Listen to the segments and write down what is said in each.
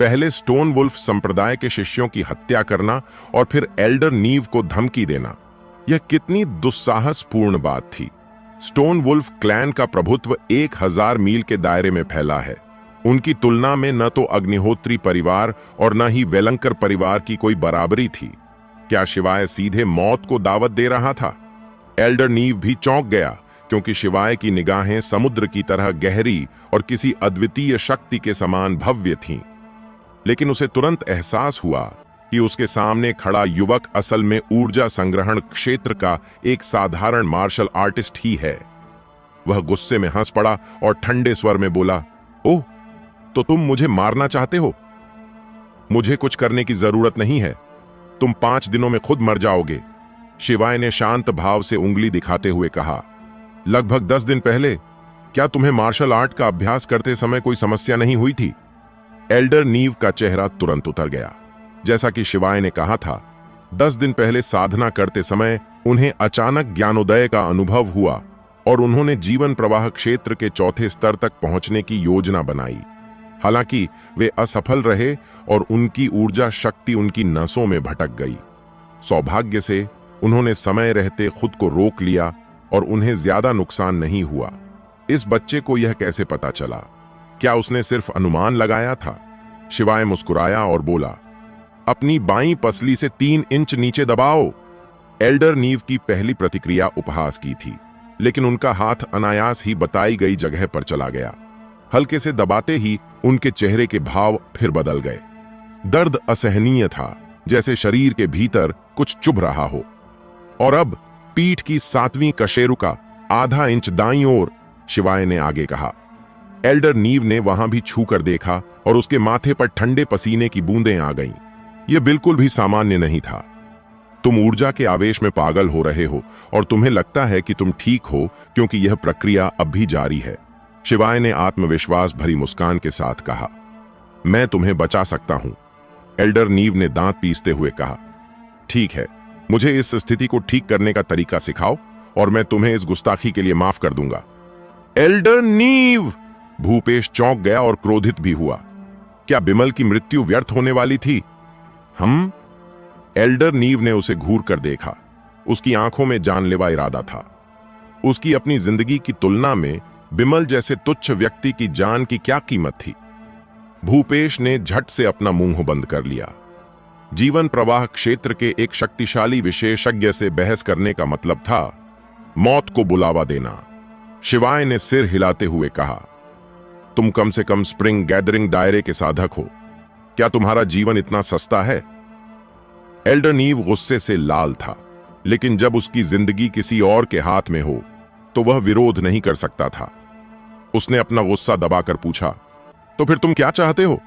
पहले stone wolf संप्रदाय के शिष्यों की हत्या करना और फिर एल्डर नीव को धमकी देना, यह कितनी दुस्साहसपूर्ण बात थी। स्टोन वुल्फ क्लैन का प्रभुत्व 1000 मील के दायरे में फैला है। उनकी तुलना में न तो अग्निहोत्री परिवार और न ही वेलंकर परिवार की कोई बराबरी थी। क्या शिवाय सीधे मौत को दावत दे रहा था? एल्डर नीव भी चौंक गया, क्योंकि शिवाय की निगाहें समुद्र की तरह गहरी और किसी अद्वितीय शक्ति के समान भव्य थीं। लेकिन उसे तुरंत एहसास हुआ कि उसके सामने खड़ा युवक असल में ऊर्जा संग्रहण क्षेत्र का एक साधारण मार्शल आर्टिस्ट ही है। वह गुस्से में हंस पड़ा और ठंडे स्वर में बोला, ओह, तो तुम मुझे मारना चाहते हो? मुझे कुछ करने की जरूरत नहीं है, तुम 5 दिनों में खुद मर जाओगे। शिवाय ने शांत भाव से उंगली दिखाते हुए कहा, लगभग 10 दिन पहले क्या तुम्हें मार्शल आर्ट का अभ्यास करते समय कोई समस्या नहीं हुई थी? एल्डर नीव का चेहरा तुरंत उतर गया। जैसा कि शिवाय ने कहा था, 10 दिन पहले साधना करते समय उन्हें अचानक ज्ञानोदय का अनुभव हुआ और उन्होंने जीवन प्रवाह क्षेत्र के 4थे स्तर तक पहुंचने की योजना बनाई। हालांकि वे असफल रहे और उनकी ऊर्जा शक्ति उनकी नसों में भटक गई। सौभाग्य से उन्होंने समय रहते खुद को रोक लिया और उन्हें ज्यादा नुकसान नहीं हुआ। इस बच्चे को यह कैसे पता चला? क्या उसने सिर्फ अनुमान लगाया था? शिवाय मुस्कुराया और बोला, अपनी बाईं पसली से 3 इंच नीचे दबाओ। एल्डर नीव की पहली प्रतिक्रिया उपहास की थी, लेकिन उनका हाथ अनायास ही बताई गई जगह पर चला गया। हल्के से दबाते ही उनके चेहरे के भाव फिर बदल गए। दर्द असहनीय था, जैसे शरीर के भीतर कुछ चुभ रहा हो। और अब पीठ की 7वीं कशेरुका आधा इंच दाईं ओर, शिवाय ने आगे कहा। एल्डर नीव ने वहां भी छूकर देखा और उसके माथे पर ठंडे पसीने की बूंदें आ गईं। यह बिल्कुल भी सामान्य नहीं था। तुम ऊर्जा के आवेश में पागल हो रहे हो और तुम्हें लगता है कि तुम ठीक हो, क्योंकि यह प्रक्रिया अब भी जारी है। शिवाय ने आत्मविश्वास भरी मुस्कान के साथ कहा, मैं तुम्हें बचा सकता हूं। एल्डर नीव ने दांत पीसते हुए कहा, ठीक है, मुझे इस स्थिति को ठीक करने का तरीका सिखाओ और मैं तुम्हें इस गुस्ताखी के लिए माफ कर दूंगा। एल्डर नीव! भूपेश चौंक गया और क्रोधित भी हुआ। क्या बिमल की मृत्यु व्यर्थ होने वाली थी? हम? एल्डर नीव ने उसे घूर कर देखा। उसकी आंखों में जानलेवा इरादा था। उसकी अपनी जिंदगी की तुलना में बिमल जैसे तुच्छ व्यक्ति की जान की क्या कीमत थी? भूपेश ने झट से अपना मुंह बंद कर लिया। जीवन प्रवाह क्षेत्र के एक शक्तिशाली विशेषज्ञ से बहस करने का मतलब था मौत को बुलावा देना। शिवाय ने सिर हिलाते हुए कहा, तुम कम से कम स्प्रिंग गैदरिंग दायरे के साधक हो। क्या तुम्हारा जीवन इतना सस्ता है? एल्डर नीव गुस्से से लाल था, लेकिन जब उसकी जिंदगी किसी और के हाथ में हो तो वह विरोध नहीं कर सकता था। उसने अपना गुस्सा दबाकर पूछा, तो फिर तुम क्या चाहते हो?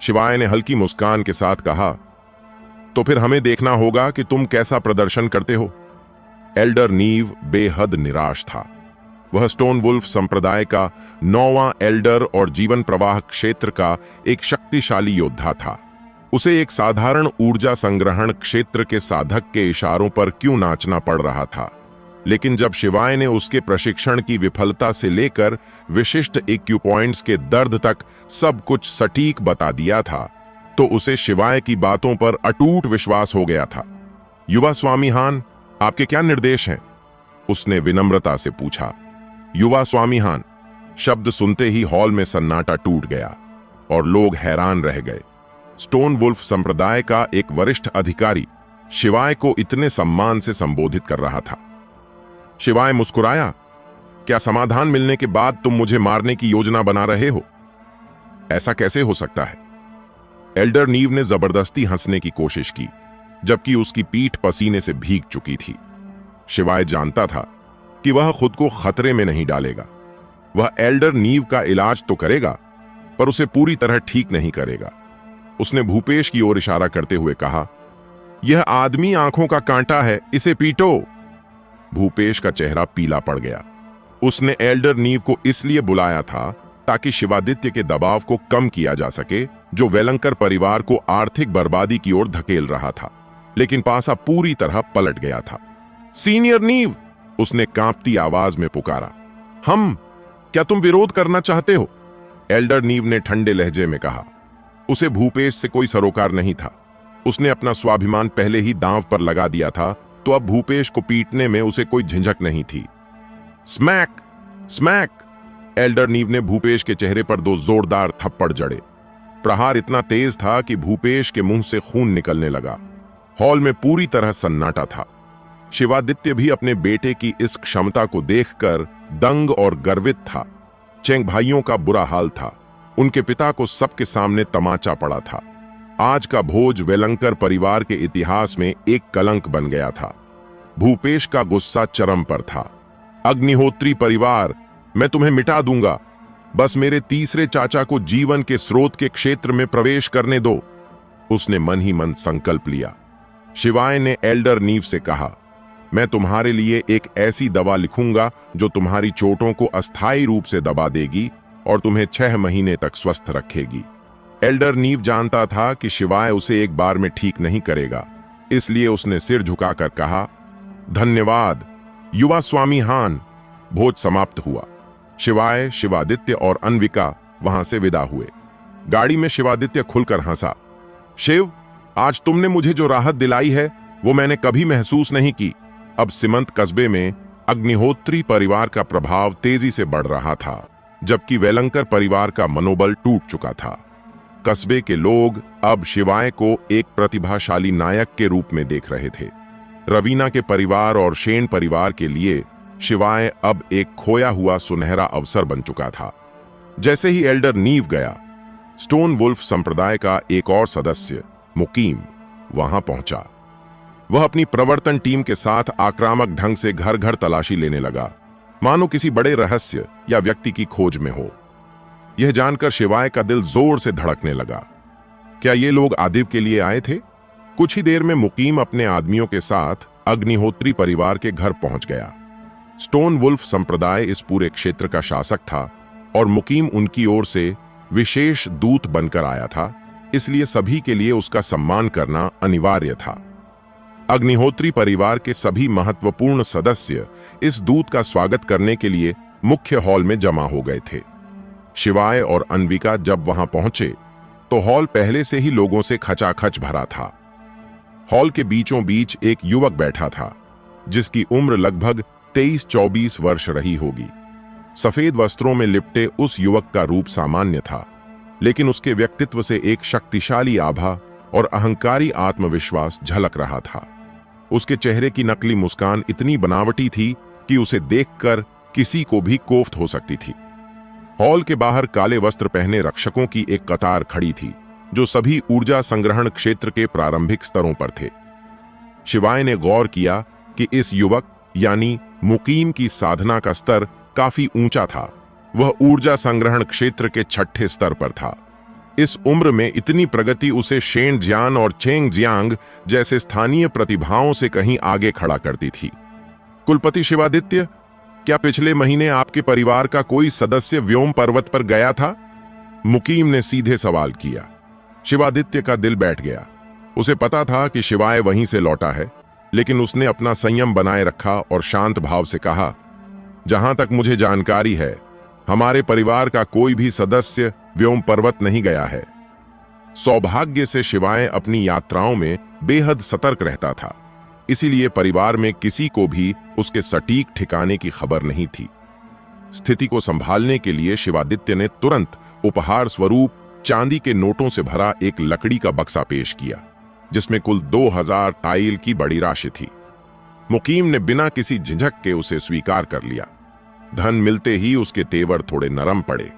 शिवाय ने हल्की मुस्कान के साथ कहा, तो फिर हमें देखना होगा कि तुम कैसा प्रदर्शन करते हो। एल्डर नीव बेहद निराश था। वह स्टोन वुल्फ संप्रदाय का 9वां एल्डर और जीवन प्रवाह क्षेत्र का एक शक्तिशाली योद्धा था। उसे एक साधारण ऊर्जा संग्रहण क्षेत्र के साधक के इशारों पर क्यों नाचना पड़ रहा था? लेकिन जब शिवाय ने उसके प्रशिक्षण की विफलता से लेकर विशिष्ट इक्विपॉइंट्स के दर्द तक सब कुछ सटीक बता दिया था, तो उसे शिवाय की बातों पर अटूट विश्वास हो गया था। युवा स्वामी हान, आपके क्या निर्देश हैं? उसने विनम्रता से पूछा। युवा स्वामी हान शब्द सुनते ही हॉल में सन्नाटा टूट गया और लोग हैरान रह गए। स्टोन वुल्फ संप्रदाय का एक वरिष्ठ अधिकारी शिवाय को इतने सम्मान से संबोधित कर रहा था। शिवाय मुस्कुराया, क्या समाधान मिलने के बाद तुम मुझे मारने की योजना बना रहे हो? ऐसा कैसे हो सकता है? एल्डर नीव ने जबरदस्ती हंसने की कोशिश की, जबकि उसकी पीठ पसीने से भीग चुकी थी। शिवाय जानता था कि वह खुद को खतरे में नहीं डालेगा। वह एल्डर नीव का इलाज तो करेगा, पर उसे पूरी तरह ठीक नहीं करेगा। उसने भूपेश की ओर इशारा करते हुए कहा, यह आदमी आंखों का कांटा है, इसे पीटो। भूपेश का चेहरा पीला पड़ गया। उसने एल्डर नीव को इसलिए बुलाया था ताकि शिवादित्य के दबाव को कम किया जा सके, जो वेलंकर परिवार को आर्थिक बर्बादी की ओर धकेल रहा था। लेकिन पासा पूरी तरह पलट गया था। सीनियर नीव, उसने कांपती आवाज में पुकारा। हम? क्या तुम विरोध करना चाहते हो? एल्डर नीव ने ठंडे लहजे में कहा। उसे भूपेश से कोई सरोकार नहीं था। उसने अपना स्वाभिमान पहले ही दांव पर लगा दिया था, तो अब भूपेश को पीटने में उसे कोई झिझक नहीं थी। Smack smack! एल्डर नीव ने भूपेश के चेहरे पर 2 जोरदार थप्पड़ जड़े। प्रहार इतना तेज था कि भूपेश के मुंह से खून निकलने लगा। हॉल में पूरी तरह सन्नाटा था। शिवादित्य भी अपने बेटे की इस क्षमता को देखकर दंग और गर्वित था। चेंग भाइयों का बुरा हाल था। उनके पिता को सबके सामने तमाचा पड़ा था। आज का भोज वेलंकर परिवार के इतिहास में एक कलंक बन गया था। भूपेश का गुस्सा चरम पर था। अग्निहोत्री परिवार, मैं तुम्हें मिटा दूंगा। बस मेरे तीसरे चाचा को जीवन के स्रोत के क्षेत्र में प्रवेश करने दो। उसने मन ही मन संकल्प लिया। शिवाय ने एल्डर नीव से कहा, मैं तुम्हारे लिए एक ऐसी दवा लिखूंगा जो तुम्हारी चोटों को अस्थायी रूप से दबा देगी और तुम्हें 6 महीने तक स्वस्थ रखेगी। एल्डर नीव जानता था कि शिवाय उसे एक बार में ठीक नहीं करेगा, इसलिए उसने सिर झुकाकर कहा, धन्यवाद युवा स्वामी हान। भोज समाप्त हुआ। शिवाय, शिवादित्य और अन्विका वहां से विदा हुए। गाड़ी में शिवादित्य खुलकर हंसा। शिव, आज तुमने मुझे जो राहत दिलाई है वो मैंने कभी महसूस नहीं की। अब सीमंत कस्बे में अग्निहोत्री परिवार का प्रभाव तेजी से बढ़ रहा था, जबकि वेलंकर परिवार का मनोबल टूट चुका था। कस्बे के लोग अब शिवाय को एक प्रतिभाशाली नायक के रूप में देख रहे थे। रवीना के परिवार और शेन परिवार के लिए शिवाय अब एक खोया हुआ सुनहरा अवसर बन चुका था। जैसे ही एल्डर नीव गया, स्टोन वुल्फ संप्रदाय का एक और सदस्य मुकीम वहां पहुंचा। वह अपनी प्रवर्तन टीम के साथ आक्रामक ढंग से घर घर तलाशी लेने लगा, मानो किसी बड़े रहस्य या व्यक्ति की खोज में हो। यह जानकर शिवाय का दिल जोर से धड़कने लगा। क्या ये लोग आदिव के लिए आए थे? कुछ ही देर में मुकीम अपने आदमियों के साथ अग्निहोत्री परिवार के घर पहुंच गया। स्टोन वुल्फ संप्रदाय इस पूरे क्षेत्र का शासक था और मुकीम उनकी ओर से विशेष दूत बनकर आया था, इसलिए सभी के लिए उसका सम्मान करना अनिवार्य था। अग्निहोत्री परिवार के सभी महत्वपूर्ण सदस्य इस दूत का स्वागत करने के लिए मुख्य हॉल में जमा हो गए थे। शिवाय और अन्विका जब वहां पहुंचे तो हॉल पहले से ही लोगों से खचाखच भरा था। हॉल के बीचों बीच एक युवक बैठा था, जिसकी उम्र लगभग 23-24 वर्ष रही होगी। सफेद वस्त्रों में लिपटे उस युवक का रूप सामान्य था, लेकिन उसके व्यक्तित्व से एक शक्तिशाली आभा और अहंकारी आत्मविश्वास झलक रहा था। उसके चेहरे की नकली मुस्कान इतनी बनावटी थी कि उसे देखकर किसी को भी कोफ्त हो सकती थी। हॉल के बाहर काले वस्त्र पहने रक्षकों की एक कतार खड़ी थी, जो सभी ऊर्जा संग्रहण क्षेत्र के प्रारंभिक स्तरों पर थे। शिवाय ने गौर किया कि इस युवक यानी मुकीम की साधना का स्तर काफी ऊंचा था। वह ऊर्जा संग्रहण क्षेत्र के 6ठे स्तर पर था। इस उम्र में इतनी प्रगति उसे शेन जियान और चेंग जियांग जैसे स्थानीय प्रतिभाओं से कहीं आगे खड़ा करती थी। कुलपति शिवादित्य, क्या पिछले महीने आपके परिवार का कोई सदस्य व्योम पर्वत पर गया था? मुकीम ने सीधे सवाल किया। शिवादित्य का दिल बैठ गया। उसे पता था कि शिवाय वहीं से लौटा है, लेकिन उसने अपना संयम बनाए रखा और शांत भाव से कहा, जहां तक मुझे जानकारी है, हमारे परिवार का कोई भी सदस्य व्योम पर्वत नहीं गया है। सौभाग्य से शिवाय अपनी यात्राओं में बेहद सतर्क रहता था, इसीलिए परिवार में किसी को भी उसके सटीक ठिकाने की खबर नहीं थी। स्थिति को संभालने के लिए शिवादित्य ने तुरंत उपहार स्वरूप चांदी के नोटों से भरा एक लकड़ी का बक्सा पेश किया, जिसमें कुल 2000 टाइल की बड़ी राशि थी। मुकीम ने बिना किसी झिझक के उसे स्वीकार कर लिया। धन मिलते ही उसके तेवर थोड़े नरम पड़े।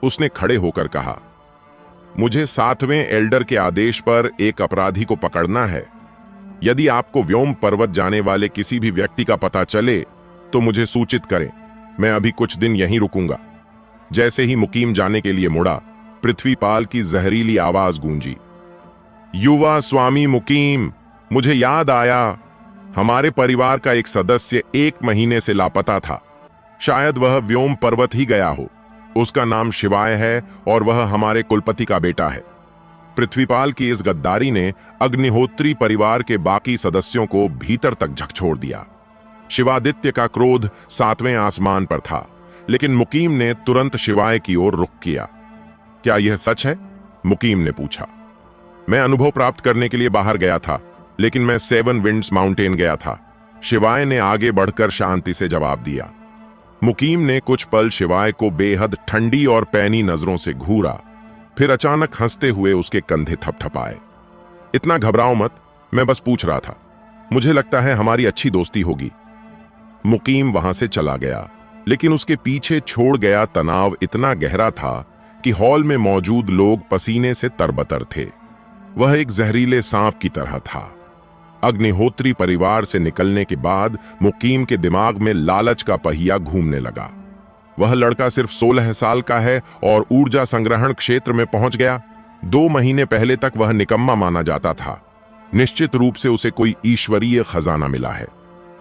उसने खड़े होकर कहा, मुझे 7वें एल्डर के आदेश पर एक अपराधी को पकड़ना है। यदि आपको व्योम पर्वत जाने वाले किसी भी व्यक्ति का पता चले तो मुझे सूचित करें। मैं अभी कुछ दिन यहीं रुकूंगा। जैसे ही मुकीम जाने के लिए मुड़ा, पृथ्वीपाल की जहरीली आवाज गूंजी, युवा स्वामी मुकीम, मुझे याद आया, हमारे परिवार का एक सदस्य 1 महीने से लापता था। शायद वह व्योम पर्वत ही गया हो। उसका नाम शिवाय है और वह हमारे कुलपति का बेटा है। पृथ्वीपाल की इस गद्दारी ने अग्निहोत्री परिवार के बाकी सदस्यों को भीतर तक झकझोर दिया। शिवादित्य का क्रोध 7वें आसमान पर था, लेकिन मुकीम ने तुरंत शिवाय की ओर रुख किया। क्या यह सच है? मुकीम ने पूछा। मैं अनुभव प्राप्त करने के लिए बाहर गया था, लेकिन मैं 7 विंड्स माउंटेन गया था, शिवाय ने आगे बढ़कर शांति से जवाब दिया। मुकीम ने कुछ पल शिवाय को बेहद ठंडी और पैनी नजरों से घूरा, फिर अचानक हंसते हुए उसके कंधे थपथपाए। इतना घबराओ मत, मैं बस पूछ रहा था, मुझे लगता है हमारी अच्छी दोस्ती होगी। मुकीम वहां से चला गया, लेकिन उसके पीछे छोड़ गया तनाव इतना गहरा था कि हॉल में मौजूद लोग पसीने से तरबतर थे। वह एक जहरीले सांप की तरह था। अग्निहोत्री परिवार से निकलने के बाद मुकीम के दिमाग में लालच का पहिया घूमने लगा। वह लड़का सिर्फ 16 साल का है और ऊर्जा संग्रहण क्षेत्र में पहुंच गया। 2 महीने पहले तक वह निकम्मा माना जाता था। निश्चित रूप से उसे कोई ईश्वरीय खजाना मिला है।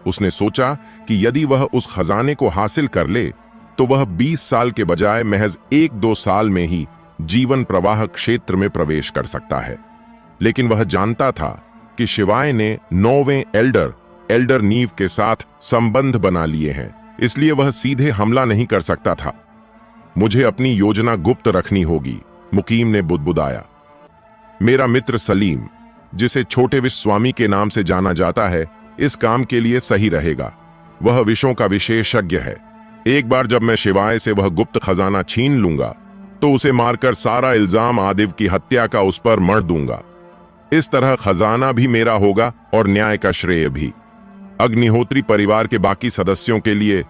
उसने सोचा कि यदि वह उस खजाने को हासिल कर ले तो वह 20 साल के बजाय महज 1-2 साल में ही जीवन प्रवाह क्षेत्र में प्रवेश कर सकता है। लेकिन वह जानता था कि शिवाय ने 9वें एल्डर नीव के साथ संबंध बना लिए हैं, इसलिए वह सीधे हमला नहीं कर सकता था। मुझे अपनी योजना गुप्त रखनी होगी, मुकीम ने बुदबुदाया। मेरा मित्र सलीम, जिसे छोटे विश्व स्वामी के नाम से जाना जाता है, इस काम के लिए सही रहेगा। वह विषयों का विशेषज्ञ है। एक बार जब मैं शिवाय से वह गुप्त खजाना छीन लूंगा तो उसे मारकर सारा इल्जाम आदिव की हत्या का उस पर मढ़ दूंगा। इस तरह खजाना भी मेरा होगा और न्याय का श्रेय भी। अग्निहोत्री परिवार के बाकी सदस्यों के लिए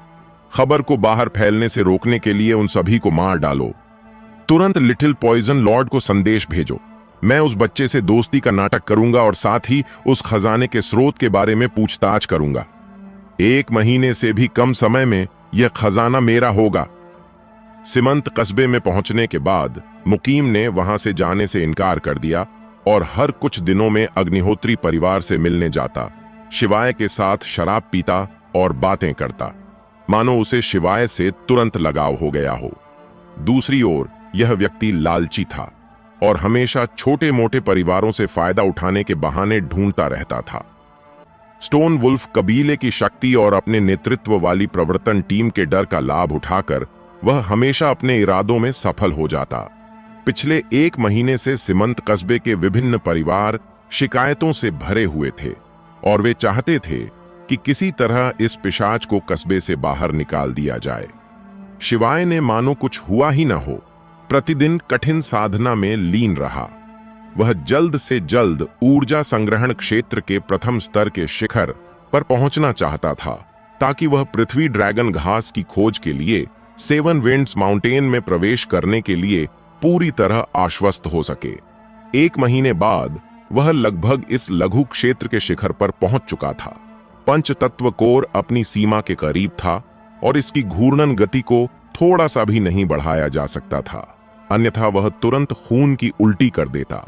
खबर को बाहर फैलने से रोकने के लिए उन सभी को मार डालो। तुरंत लिटिल पॉइजन लॉर्ड को संदेश भेजो। मैं उस बच्चे से दोस्ती का नाटक करूंगा और साथ ही उस खजाने के स्रोत के बारे में पूछताछ करूंगा। 1 महीने से भी कम समय में यह खजाना मेरा होगा। सीमंत कस्बे में पहुंचने के बाद मुकीम ने वहां से जाने से इनकार कर दिया और हर कुछ दिनों में अग्निहोत्री परिवार से मिलने जाता, शिवाय के साथ शराब पीता और बातें करता, मानो उसे शिवाय से तुरंत लगाव हो गया हो। दूसरी ओर यह व्यक्ति लालची था और हमेशा छोटे मोटे परिवारों से फायदा उठाने के बहाने ढूंढता रहता था। स्टोन वुल्फ कबीले की शक्ति और अपने नेतृत्व वाली प्रवर्तन टीम के डर का लाभ उठाकर वह हमेशा अपने इरादों में सफल हो जाता। पिछले 1 महीने से सीमंत कस्बे के विभिन्न परिवार शिकायतों से भरे हुए थे और वे चाहते थे कि किसी तरह इस पिशाच को कस्बे से बाहर निकाल दिया जाए। शिवाय ने मानो कुछ हुआ ही न हो, प्रतिदिन कठिन साधना में लीन रहा। वह जल्द से जल्द ऊर्जा संग्रहण क्षेत्र के प्रथम स्तर के शिखर पर पहुंचना चाहता था, ताकि वह पृथ्वी ड्रैगन घास की खोज के लिए 7 विंड्स माउंटेन में प्रवेश करने के लिए पूरी तरह आश्वस्त हो सके। 1 महीने बाद वह लगभग इस लघु क्षेत्र के शिखर पर पहुंच चुका था। पंचतत्व कोर अपनी सीमा के करीब था और इसकी घूर्णन गति को थोड़ा सा भी नहीं बढ़ाया जा सकता था, अन्यथा वह तुरंत खून की उल्टी कर देता।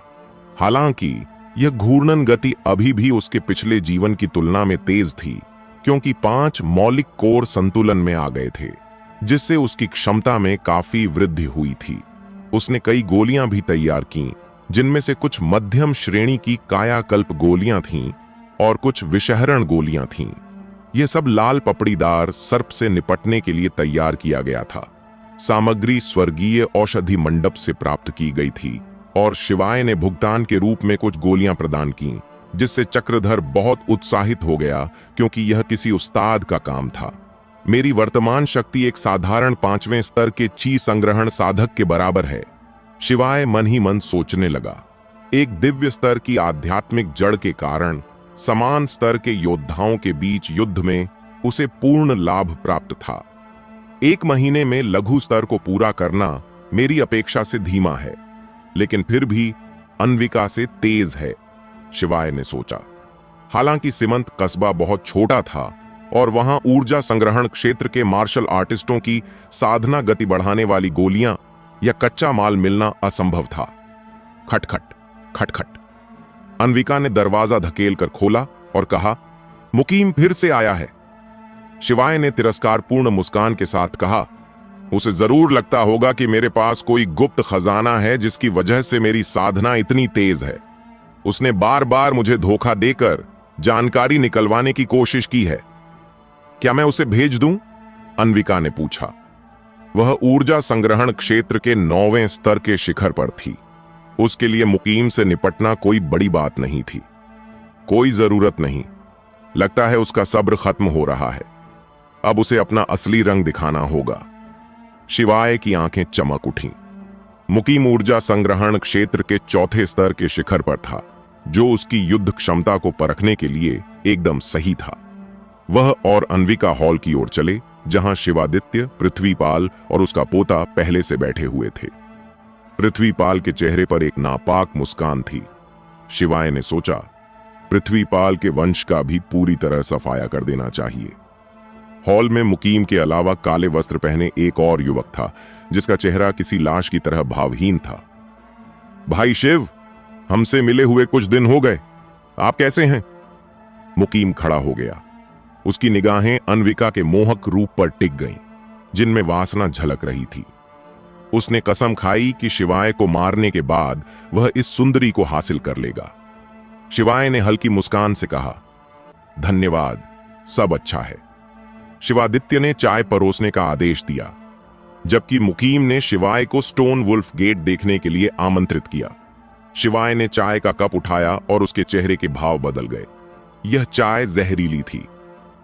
हालांकि यह घूर्णन गति अभी भी उसके पिछले जीवन की तुलना में तेज थी, क्योंकि 5 मौलिक कोर संतुलन में आ गए थे, जिससे उसकी क्षमता में काफी वृद्धि हुई थी। उसने कई गोलियां भी तैयार कीं, जिनमें से कुछ मध्यम श्रेणी की कायाकल्प गोलियां थीं और कुछ विषहरण गोलियां थीं। यह सब लाल पपड़ीदार सर्प से निपटने के लिए तैयार किया गया था। सामग्री स्वर्गीय औषधि मंडप से प्राप्त की गई थी और शिवाय ने भुगतान के रूप में कुछ गोलियां प्रदान कीं, जिससे चक्रधर बहुत उत्साहित हो गया, क्योंकि यह किसी उस्ताद का काम था। मेरी वर्तमान शक्ति एक साधारण 5वें स्तर के ची संग्रहण साधक के बराबर है, शिवाय मन ही मन सोचने लगा। एक दिव्य स्तर की आध्यात्मिक जड़ के कारण समान स्तर के योद्धाओं के बीच युद्ध में उसे पूर्ण लाभ प्राप्त था। 1 महीने में लघु स्तर को पूरा करना मेरी अपेक्षा से धीमा है, लेकिन फिर भी अन्विका से तेज है, शिवाय ने सोचा। हालांकि सीमंत कस्बा बहुत छोटा था और वहां ऊर्जा संग्रहण क्षेत्र के मार्शल आर्टिस्टों की साधना गति बढ़ाने वाली गोलियां या कच्चा माल मिलना असंभव था। खटखट खटखट। अन्विका ने दरवाजा धकेल कर खोला और कहा, मुकीम फिर से आया है। शिवाय ने तिरस्कारपूर्ण मुस्कान के साथ कहा, उसे जरूर लगता होगा कि मेरे पास कोई गुप्त खजाना है जिसकी वजह से मेरी साधना इतनी तेज है। उसने बार बार मुझे धोखा देकर जानकारी निकलवाने की कोशिश की है। क्या मैं उसे भेज दूं? अन्विका ने पूछा। वह ऊर्जा संग्रहण क्षेत्र के 9वें स्तर के शिखर पर थी। उसके लिए मुकीम से निपटना कोई बड़ी बात नहीं थी। कोई जरूरत नहीं। लगता है उसका सब्र खत्म हो रहा है। अब उसे अपना असली रंग दिखाना होगा। शिवाय की आंखें चमक उठीं। मुकीम ऊर्जा संग्रहण क्षेत्र के चौथे स्तर के शिखर पर था, जो उसकी युद्ध क्षमता को परखने के लिए एकदम सही था। वह और अन्विका हॉल की ओर चले, जहां शिवादित्य, पृथ्वीपाल और उसका पोता पहले से बैठे हुए थे। पृथ्वीपाल के चेहरे पर एक नापाक मुस्कान थी। शिवाय ने सोचा, पृथ्वीपाल के वंश का भी पूरी तरह सफाया कर देना चाहिए। हॉल में मुकीम के अलावा काले वस्त्र पहने एक और युवक था, जिसका चेहरा किसी लाश की तरह भावहीन था। भाई शिव, हमसे मिले हुए कुछ दिन हो गए, आप कैसे हैं? मुकीम खड़ा हो गया। उसकी निगाहें अन्विका के मोहक रूप पर टिक गईं, जिनमें वासना झलक रही थी। उसने कसम खाई कि शिवाय को मारने के बाद वह इस सुंदरी को हासिल कर लेगा। शिवाय ने हल्की मुस्कान से कहा, धन्यवाद, सब अच्छा है। शिवादित्य ने चाय परोसने का आदेश दिया, जबकि मुकीम ने शिवाय को स्टोन वुल्फ गेट देखने के लिए आमंत्रित किया। शिवाय ने चाय का कप उठाया और उसके चेहरे के भाव बदल गए। यह चाय जहरीली थी।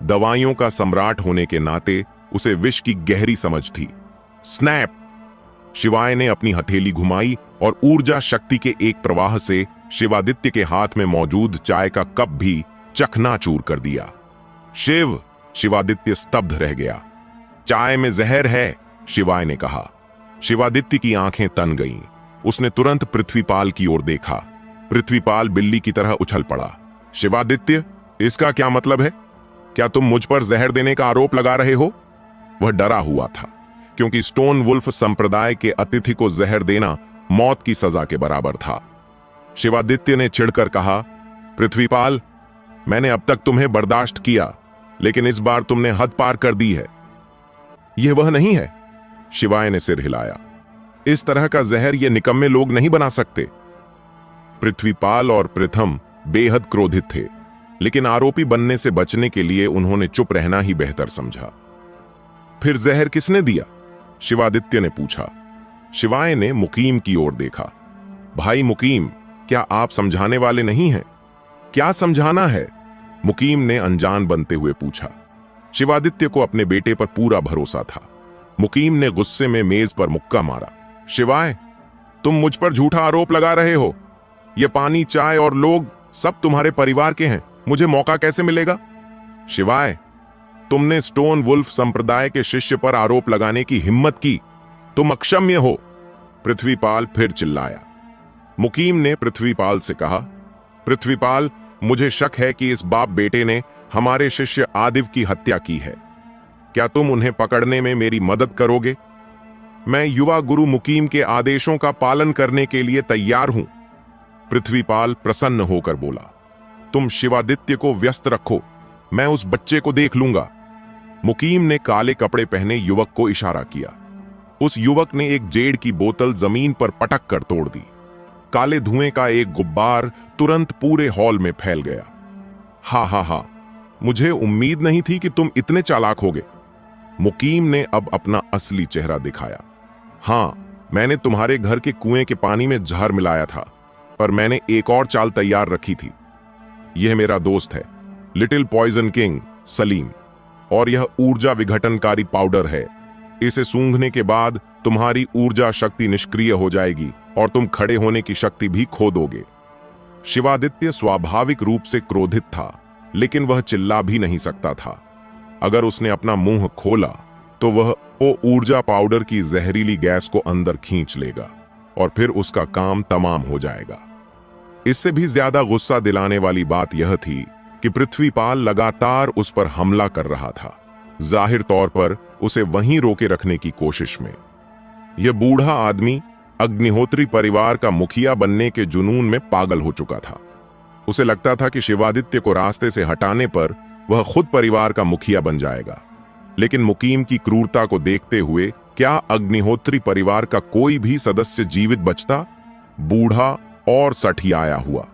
दवाइयों का सम्राट होने के नाते उसे विष की गहरी समझ थी। स्नैप! शिवाय ने अपनी हथेली घुमाई और ऊर्जा शक्ति के एक प्रवाह से शिवादित्य के हाथ में मौजूद चाय का कप भी चकनाचूर कर दिया। शिव! शिवादित्य स्तब्ध रह गया। चाय में जहर है, शिवाय ने कहा। शिवादित्य की आंखें तन गईं। उसने तुरंत पृथ्वीपाल की ओर देखा। पृथ्वीपाल बिल्ली की तरह उछल पड़ा। शिवादित्य, इसका क्या मतलब है? क्या तुम मुझ पर जहर देने का आरोप लगा रहे हो? वह डरा हुआ था, क्योंकि स्टोन वुल्फ संप्रदाय के अतिथि को जहर देना मौत की सजा के बराबर था। शिवादित्य ने चिढ़कर कहा, पृथ्वीपाल, मैंने अब तक तुम्हें बर्दाश्त किया, लेकिन इस बार तुमने हद पार कर दी है। यह वह नहीं है। शिवाय ने सिर हिलाया। इस तरह का जहर ये निकम्मे लोग नहीं बना सकते। पृथ्वीपाल और प्रथम बेहद क्रोधित थे, लेकिन आरोपी बनने से बचने के लिए उन्होंने चुप रहना ही बेहतर समझा। फिर जहर किसने दिया? शिवादित्य ने पूछा। शिवाय ने मुकीम की ओर देखा। भाई मुकीम, क्या आप समझाने वाले नहीं हैं? क्या समझाना है? मुकीम ने अनजान बनते हुए पूछा। शिवादित्य को अपने बेटे पर पूरा भरोसा था। मुकीम ने गुस्से में मेज पर मुक्का मारा। शिवाय, तुम मुझ पर झूठा आरोप लगा रहे हो। यह पानी, चाय और लोग सब तुम्हारे परिवार के हैं। मुझे मौका कैसे मिलेगा? शिवाय, तुमने स्टोन वुल्फ संप्रदाय के शिष्य पर आरोप लगाने की हिम्मत की। तुम अक्षम्य हो। पृथ्वीपाल फिर चिल्लाया। मुकीम ने पृथ्वीपाल से कहा, पृथ्वीपाल, मुझे शक है कि इस बाप बेटे ने हमारे शिष्य आदिव की हत्या की है। क्या तुम उन्हें पकड़ने में मेरी मदद करोगे? मैं युवा गुरु मुकीम के आदेशों का पालन करने के लिए तैयार हूं। पृथ्वीपाल प्रसन्न होकर बोला, तुम शिवादित्य को व्यस्त रखो, मैं उस बच्चे को देख लूंगा। मुकीम ने काले कपड़े पहने युवक को इशारा किया। उस युवक ने एक जेड की बोतल जमीन पर पटक कर तोड़ दी। काले धुएं का एक गुब्बार तुरंत पूरे हॉल में फैल गया। हा हा हा, मुझे उम्मीद नहीं थी कि तुम इतने चालाक होगे। मुकीम ने अब अपना असली चेहरा दिखाया। हां, मैंने तुम्हारे घर के कुएं के पानी में जहर मिलाया था, पर मैंने एक और चाल तैयार रखी थी। यह मेरा दोस्त है, लिटिल पॉइजन किंग सलीम, और यह ऊर्जा विघटनकारी पाउडर है। इसे सूंघने के बाद तुम्हारी ऊर्जा शक्ति निष्क्रिय हो जाएगी और तुम खड़े होने की शक्ति भी खो दोगे। शिवादित्य स्वाभाविक रूप से क्रोधित था, लेकिन वह चिल्ला भी नहीं सकता था। अगर उसने अपना मुंह खोला तो वह वो ऊर्जा पाउडर की जहरीली गैस को अंदर खींच लेगा और फिर उसका काम तमाम हो जाएगा। इससे भी ज्यादा गुस्सा दिलाने वाली बात यह थी कि पृथ्वीपाल लगातार उस पर हमला कर रहा था, जाहिर तौर पर उसे वहीं रोके रखने की कोशिश में। यह बूढ़ा आदमी अग्निहोत्री परिवार का मुखिया बनने के जुनून में पागल हो चुका था। उसे लगता था कि शिवादित्य को रास्ते से हटाने पर वह खुद परिवार का मुखिया बन जाएगा, लेकिन मुकीम की क्रूरता को देखते हुए क्या अग्निहोत्री परिवार का कोई भी सदस्य जीवित बचता? बूढ़ा और सठियाया हुआ।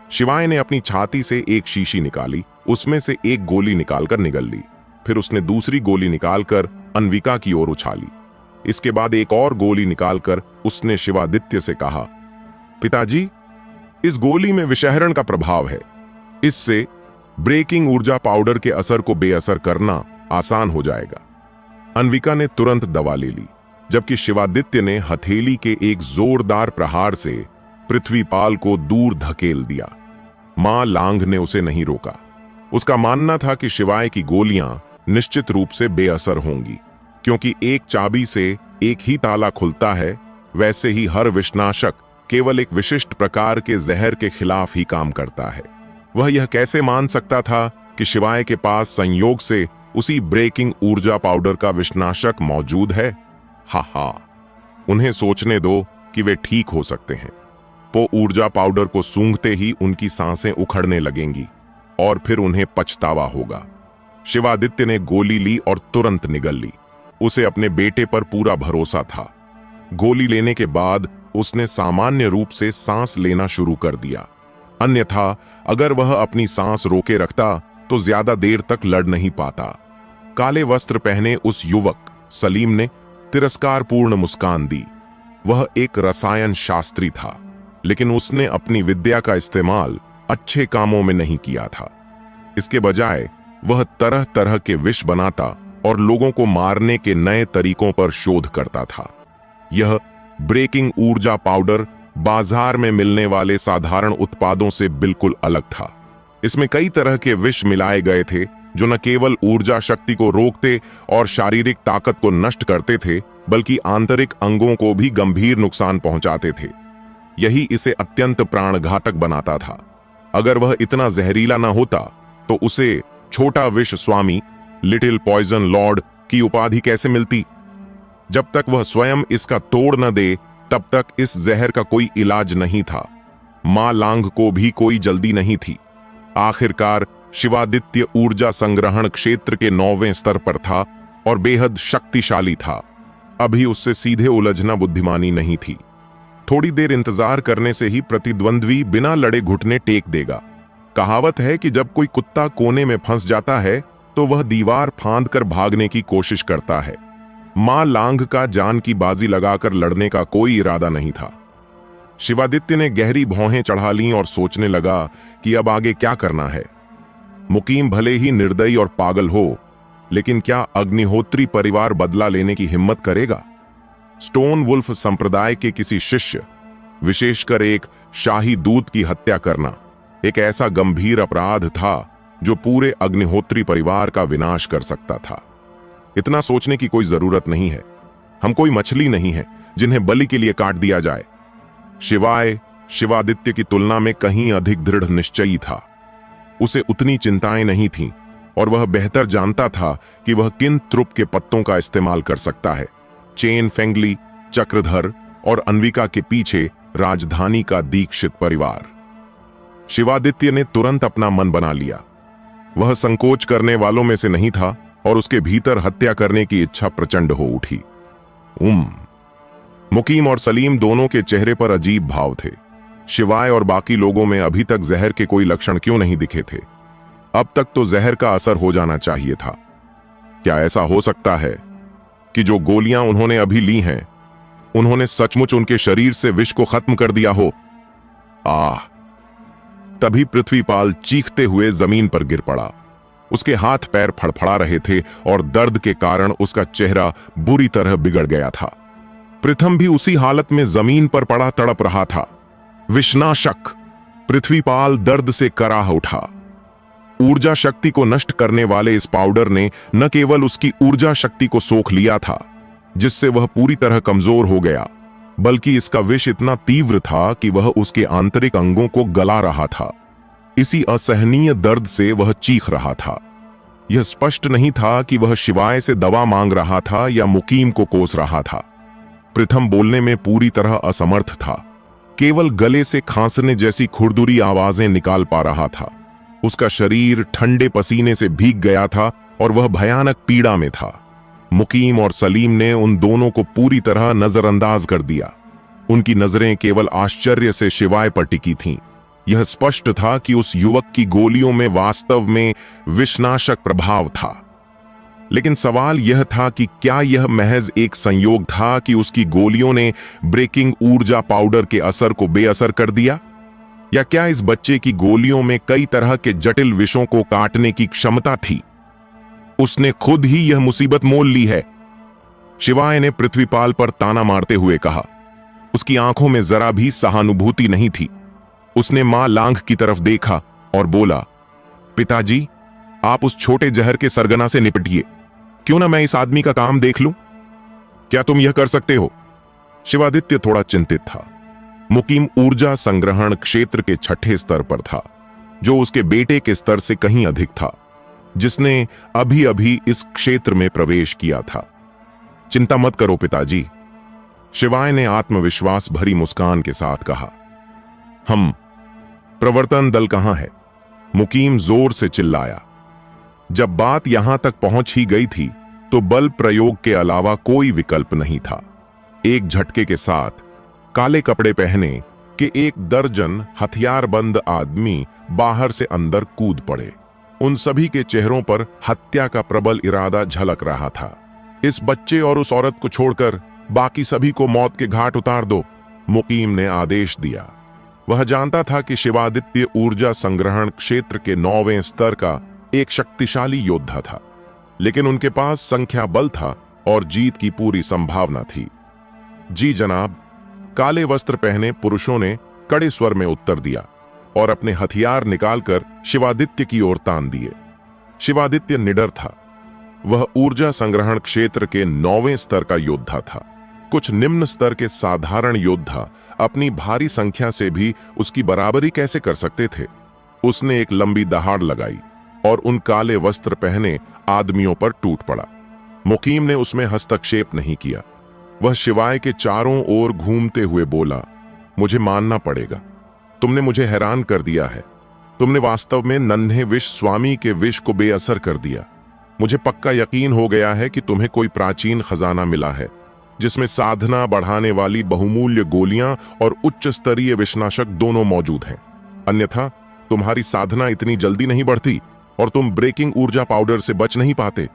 शिवाय ने अपनी छाती से एक शीशी निकाली, उसमें से एक गोली निकालकर निगल ली। फिर उसने दूसरी गोली निकालकर अन्विका की ओर उछाली। इसके बाद एक और गोली निकालकर उसने शिवादित्य से कहा, पिताजी, इस गोली में विषहरण का प्रभाव है। इससे ब्रेकिंग ऊर्जा पाउडर के असर को बेअसर करना आसान हो जाएगा। अन्विका ने तुरंत दवा ले ली, जबकि शिवादित्य ने हथेली के एक जोरदार प्रहार से पृथ्वीपाल को दूर धकेल दिया। मां लांघ ने उसे नहीं रोका। उसका मानना था कि शिवाय की गोलियां निश्चित रूप से बेअसर होंगी, क्योंकि एक चाबी से एक ही ताला खुलता है। वैसे ही हर विषनाशक केवल एक विशिष्ट प्रकार के जहर के खिलाफ ही काम करता है। वह यह कैसे मान सकता था कि शिवाय के पास संयोग से उसी ब्रेकिंग ऊर्जा पाउडर का विषनाशक मौजूद है? हा, उन्हें सोचने दो कि वे ठीक हो सकते हैं। वो ऊर्जा पाउडर को सूंघते ही उनकी सांसें उखड़ने लगेंगी और फिर उन्हें पछतावा होगा। शिवादित्य ने गोली ली और तुरंत निगल ली। उसे अपने बेटे पर पूरा भरोसा था। गोली लेने के बाद उसने सामान्य रूप से सांस लेना शुरू कर दिया। अन्यथा अगर वह अपनी सांस रोके रखता तो ज्यादा देर तक लड़ नहीं पाता। काले वस्त्र पहने उस युवक सलीम ने तिरस्कारपूर्ण मुस्कान दी। वह एक रसायन शास्त्री था, लेकिन उसने अपनी विद्या का इस्तेमाल अच्छे कामों में नहीं किया था। इसके बजाय वह तरह तरह के विष बनाता और लोगों को मारने के नए तरीकों पर शोध करता था। यह ब्रेकिंग ऊर्जा पाउडर बाजार में मिलने वाले साधारण उत्पादों से बिल्कुल अलग था। इसमें कई तरह के विष मिलाए गए थे, जो न केवल ऊर्जा शक्ति को रोकते और शारीरिक ताकत को नष्ट करते थे, बल्कि आंतरिक अंगों को भी गंभीर नुकसान पहुंचाते थे। यही इसे अत्यंत प्राणघातक बनाता था। अगर वह इतना जहरीला न होता तो उसे छोटा विष स्वामी, लिटिल पॉइजन लॉर्ड की उपाधि कैसे मिलती? जब तक वह स्वयं इसका तोड़ न दे, तब तक इस जहर का कोई इलाज नहीं था। मां लांघ को भी कोई जल्दी नहीं थी। आखिरकार शिवादित्य ऊर्जा संग्रहण क्षेत्र के 9वें स्तर पर था और बेहद शक्तिशाली था। अभी उससे सीधे उलझना बुद्धिमानी नहीं थी। थोड़ी देर इंतजार करने से ही प्रतिद्वंद्वी बिना लड़े घुटने टेक देगा। कहावत है कि जब कोई कुत्ता कोने में फंस जाता है तो वह दीवार फांद कर भागने की कोशिश करता है। मां लांघ का जान की बाजी लगाकर लड़ने का कोई इरादा नहीं था। शिवादित्य ने गहरी भौहें चढ़ा लीं और सोचने लगा कि अब आगे क्या करना है। मुकीम भले ही निर्दयी और पागल हो, लेकिन क्या अग्निहोत्री परिवार बदला लेने की हिम्मत करेगा? स्टोन वुल्फ संप्रदाय के किसी शिष्य, विशेषकर एक शाही दूत की हत्या करना एक ऐसा गंभीर अपराध था जो पूरे अग्निहोत्री परिवार का विनाश कर सकता था। इतना सोचने की कोई जरूरत नहीं है। हम कोई मछली नहीं है जिन्हें बलि के लिए काट दिया जाए। शिवाय शिवादित्य की तुलना में कहीं अधिक दृढ़ निश्चयी था। उसे उतनी चिंताएं नहीं थीं और वह बेहतर जानता था कि वह किन त्रुप के पत्तों का इस्तेमाल कर सकता है। चेन फेंगली, चक्रधर और अन्विका के पीछे राजधानी का दीक्षित परिवार। शिवादित्य ने तुरंत अपना मन बना लिया। वह संकोच करने वालों में से नहीं था और उसके भीतर हत्या करने की इच्छा प्रचंड हो उठी। मुकीम और सलीम दोनों के चेहरे पर अजीब भाव थे। शिवाय और बाकी लोगों में अभी तक जहर के कोई लक्षण क्यों नहीं दिखे थे? अब तक तो जहर का असर हो जाना चाहिए था। क्या ऐसा हो सकता है कि जो गोलियां उन्होंने अभी ली हैं, उन्होंने सचमुच उनके शरीर से विष को खत्म कर दिया हो? तभी पृथ्वीपाल चीखते हुए जमीन पर गिर पड़ा। उसके हाथ पैर फड़फड़ा रहे थे और दर्द के कारण उसका चेहरा बुरी तरह बिगड़ गया था। प्रथम भी उसी हालत में जमीन पर पड़ा तड़प रहा था। विषनाशक! पृथ्वीपाल दर्द से कराह उठा। ऊर्जा शक्ति को नष्ट करने वाले इस पाउडर ने न केवल उसकी ऊर्जा शक्ति को सोख लिया था, जिससे वह पूरी तरह कमजोर हो गया, बल्कि इसका विष इतना तीव्र था कि वह उसके आंतरिक अंगों को गला रहा था। इसी असहनीय दर्द से वह चीख रहा था। यह स्पष्ट नहीं था कि वह शिवाय से दवा मांग रहा था या मुकीम को कोस रहा था। प्रथम बोलने में पूरी तरह असमर्थ था। केवल गले से खांसने जैसी खुरदुरी आवाजें निकाल पा रहा था। उसका शरीर ठंडे पसीने से भीग गया था और वह भयानक पीड़ा में था। मुकीम और सलीम ने उन दोनों को पूरी तरह नजरअंदाज कर दिया। उनकी नजरें केवल आश्चर्य से शिवाय पर टिकी थीं। यह स्पष्ट था कि उस युवक की गोलियों में वास्तव में विषनाशक प्रभाव था। लेकिन सवाल यह था कि क्या यह महज एक संयोग था कि उसकी गोलियों ने ब्रेकिंग ऊर्जा पाउडर के असर को बेअसर कर दिया, या क्या इस बच्चे की गोलियों में कई तरह के जटिल विषों को काटने की क्षमता थी। उसने खुद ही यह मुसीबत मोल ली है, शिवाय ने पृथ्वीपाल पर ताना मारते हुए कहा। उसकी आंखों में जरा भी सहानुभूति नहीं थी। उसने मां लांघ की तरफ देखा और बोला, पिताजी, आप उस छोटे जहर के सरगना से निपटिए। क्यों ना मैं इस आदमी का काम देख लूं? क्या तुम यह कर सकते हो? शिवादित्य थोड़ा चिंतित था। मुकीम ऊर्जा संग्रहण क्षेत्र के छठे स्तर पर था, जो उसके बेटे के स्तर से कहीं अधिक था, जिसने अभी अभी इस क्षेत्र में प्रवेश किया था। चिंता मत करो पिताजी, शिवाय ने आत्मविश्वास भरी मुस्कान के साथ कहा। हम प्रवर्तन दल कहां है? मुकीम जोर से चिल्लाया। जब बात यहां तक पहुंच ही गई थी तो बल प्रयोग के अलावा कोई विकल्प नहीं था। एक झटके के साथ काले कपड़े पहने के 1 दर्जन हथियारबंद आदमी बाहर से अंदर कूद पड़े। उन सभी के चेहरों पर हत्या का प्रबल इरादा झलक रहा था। इस बच्चे और उस औरत को छोड़कर बाकी सभी को मौत के घाट उतार दो, मुकीम ने आदेश दिया। वह जानता था कि शिवादित्य ऊर्जा संग्रहण क्षेत्र के 9वें स्तर का एक शक्तिशाली योद्धा था, लेकिन उनके पास संख्या बल था और जीत की पूरी संभावना थी। जी जनाब, काले वस्त्र पहने पुरुषों ने कड़े स्वर में उत्तर दिया और अपने हथियार निकालकर शिवादित्य की ओर तान दिए। शिवादित्य निडर था। वह ऊर्जा संग्रहण क्षेत्र के 9वें स्तर का योद्धा था। कुछ निम्न स्तर के साधारण योद्धा अपनी भारी संख्या से भी उसकी बराबरी कैसे कर सकते थे? उसने एक लंबी दहाड़ लगाई और उन काले वस्त्र पहने आदमियों पर टूट पड़ा। मुकीम ने उसमें हस्तक्षेप नहीं किया। वह शिवाय के चारों ओर घूमते हुए बोला, मुझे मानना पड़ेगा, तुमने मुझे हैरान कर दिया है। तुमने वास्तव में नन्हे विष स्वामी के विष को बेअसर कर दिया। मुझे पक्का यकीन हो गया है कि तुम्हें कोई प्राचीन खजाना मिला है, जिसमें साधना बढ़ाने वाली बहुमूल्य गोलियां और उच्च स्तरीय विषनाशक दोनों मौजूद हैं। अन्यथा तुम्हारी साधना इतनी जल्दी नहीं बढ़ती और तुम ब्रेकिंग ऊर्जा पाउडर से बच नहीं पाते।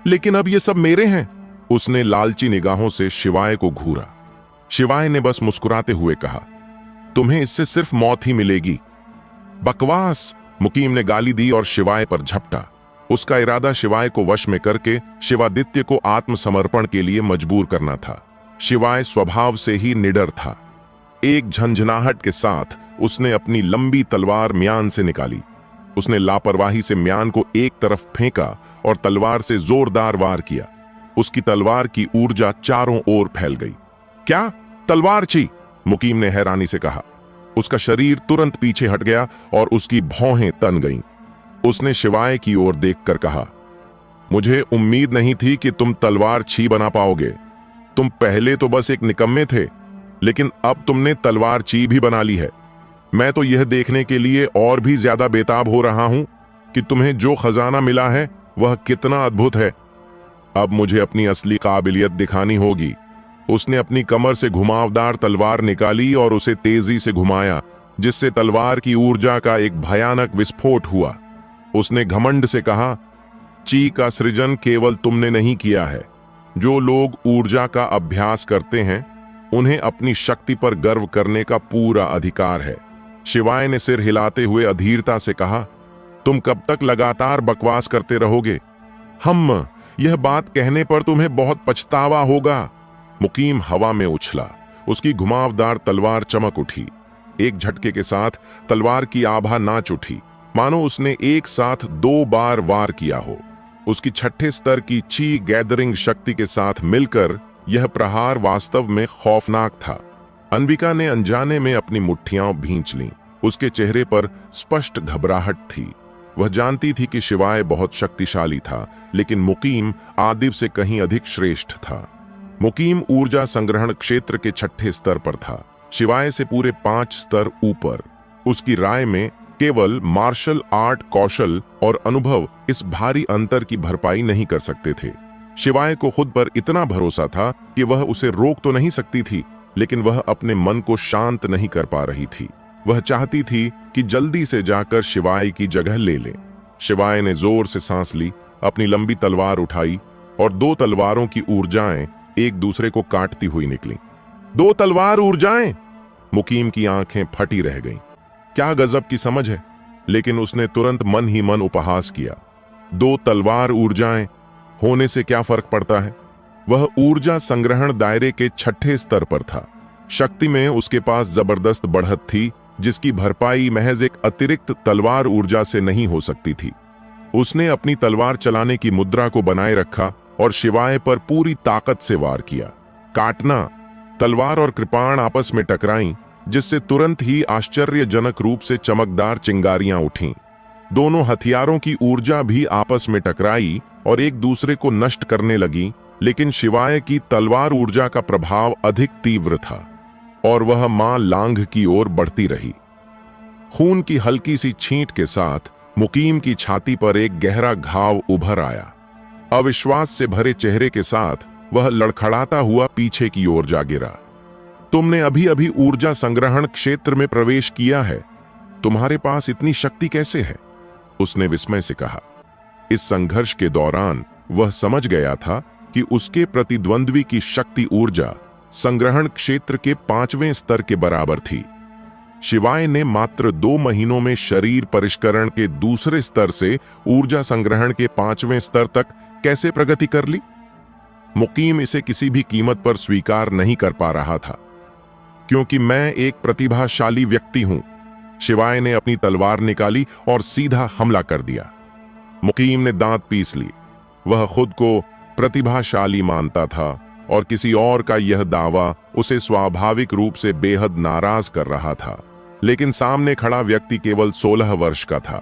लेकिन अब ये सब मेरे हैं। उसने लालची निगाहों से शिवाय को घूरा। शिवाय ने बस मुस्कुराते हुए कहा, तुम्हें इससे सिर्फ मौत ही मिलेगी। बकवास, मुकीम ने गाली दी और शिवाय पर झपटा। उसका इरादा शिवाय को वश में करके शिवादित्य को आत्मसमर्पण के लिए मजबूर करना था। शिवाय स्वभाव से ही निडर था। एक झंझनाहट के साथ उसने अपनी लंबी तलवार म्यान से निकाली। उसने लापरवाही से म्यान को एक तरफ फेंका और तलवार से जोरदार वार किया। उसकी तलवार की ऊर्जा चारों ओर फैल गई। क्या तलवार छी? मुकीम ने हैरानी से कहा। उसका शरीर तुरंत पीछे हट गया और उसकी भौहें तन गईं। उसने शिवाय की ओर देखकर कहा, मुझे उम्मीद नहीं थी कि तुम तलवार छी बना पाओगे। तुम पहले तो बस एक निकम्मे थे, लेकिन अब तुमने तलवार छी भी बना ली है। मैं तो यह देखने के लिए और भी ज्यादा बेताब हो रहा हूं कि तुम्हें जो खजाना मिला है वह कितना अद्भुत है। अब मुझे अपनी असली काबिलियत दिखानी होगी। उसने अपनी कमर से घुमावदार तलवार निकाली और उसे तेजी से घुमाया, जिससे तलवार की ऊर्जा का एक भयानक विस्फोट हुआ। उसने घमंड से कहा, ची का सृजन केवल तुमने नहीं किया है। जो लोग ऊर्जा का अभ्यास करते हैं उन्हें अपनी शक्ति पर गर्व करने का पूरा अधिकार है। शिवाय ने सिर हिलाते हुए अधीरता से कहा, तुम कब तक लगातार बकवास करते रहोगे? हम यह बात कहने पर तुम्हें बहुत पछतावा होगा। मुकीम हवा में उछला। उसकी घुमावदार तलवार चमक उठी। एक झटके के साथ तलवार की आभा नाच उठी, मानो उसने एक साथ 2 बार वार किया हो। उसकी छठे स्तर की ची गैदरिंग शक्ति के साथ मिलकर यह प्रहार वास्तव में खौफनाक था। अन्विका ने अनजाने में अपनी मुट्ठियां भींच लीं। उसके चेहरे पर स्पष्ट घबराहट थी। वह जानती थी कि शिवाय बहुत शक्तिशाली था, लेकिन मुकीम आदिव से कहीं अधिक श्रेष्ठ था। मुकीम ऊर्जा संग्रहण क्षेत्र के छठे स्तर पर था, शिवाय से पूरे 5 स्तर ऊपर। उसकी राय में केवल मार्शल आर्ट कौशल और अनुभव इस भारी अंतर की भरपाई नहीं कर सकते थे। शिवाय को खुद पर इतना भरोसा था कि वह उसे रोक तो नहीं सकती थी, लेकिन वह अपने मन को शांत नहीं कर पा रही थी। वह चाहती थी कि जल्दी से जाकर शिवाय की जगह ले ले। शिवाय ने जोर से सांस ली अपनी लंबी तलवार उठाई और दो तलवारों की ऊर्जाएं एक दूसरे को काटती हुई निकली। दो तलवार ऊर्जाएं! मुकीम की आंखें फटी रह गईं। क्या गजब की समझ है! लेकिन उसने तुरंत मन ही मन उपहास किया। दो तलवार ऊर्जाएं होने से क्या फर्क पड़ता है? वह ऊर्जा संग्रहण दायरे के छठे स्तर पर था। शक्ति में उसके पास जबरदस्त बढ़त थी, जिसकी भरपाई महज एक अतिरिक्त तलवार ऊर्जा से नहीं हो सकती थी। उसने अपनी तलवार चलाने की मुद्रा को बनाए रखा और शिवाय पर पूरी ताकत से वार किया। काटना! तलवार और कृपाण आपस में टकराईं, जिससे तुरंत ही आश्चर्यजनक रूप से चमकदार चिंगारियां उठीं। दोनों हथियारों की ऊर्जा भी आपस में टकराई और एक दूसरे को नष्ट करने लगी, लेकिन शिवाय की तलवार ऊर्जा का प्रभाव अधिक तीव्र था और वह मां लांघ की ओर बढ़ती रही। खून की हल्की सी छींट के साथ मुकीम की छाती पर एक गहरा घाव उभर आया। अविश्वास से भरे चेहरे के साथ वह लड़खड़ाता हुआ पीछे की ओर जा गिरा। तुमने अभी अभी ऊर्जा संग्रहण क्षेत्र में प्रवेश किया है। तुम्हारे पास इतनी शक्ति कैसे है? उसने विस्मय से कहा। इस संघर्ष के दौरान वह समझ गया था कि उसके प्रतिद्वंद्वी की शक्ति ऊर्जा संग्रहण क्षेत्र के 5वें स्तर के बराबर थी। शिवाय ने मात्र 2 महीनों में शरीर परिष्करण के दूसरे स्तर से ऊर्जा संग्रहण के 5वें स्तर तक कैसे प्रगति कर ली? मुकीम इसे किसी भी कीमत पर स्वीकार नहीं कर पा रहा था। क्योंकि मैं एक प्रतिभाशाली व्यक्ति हूं। शिवाय ने अपनी तलवार निकाली और सीधा हमला कर दिया। मुकीम ने दांत पीस ली। वह खुद को प्रतिभाशाली मानता था और किसी और का यह दावा उसे स्वाभाविक रूप से बेहद नाराज कर रहा था। लेकिन सामने खड़ा व्यक्ति केवल 16 वर्ष का था,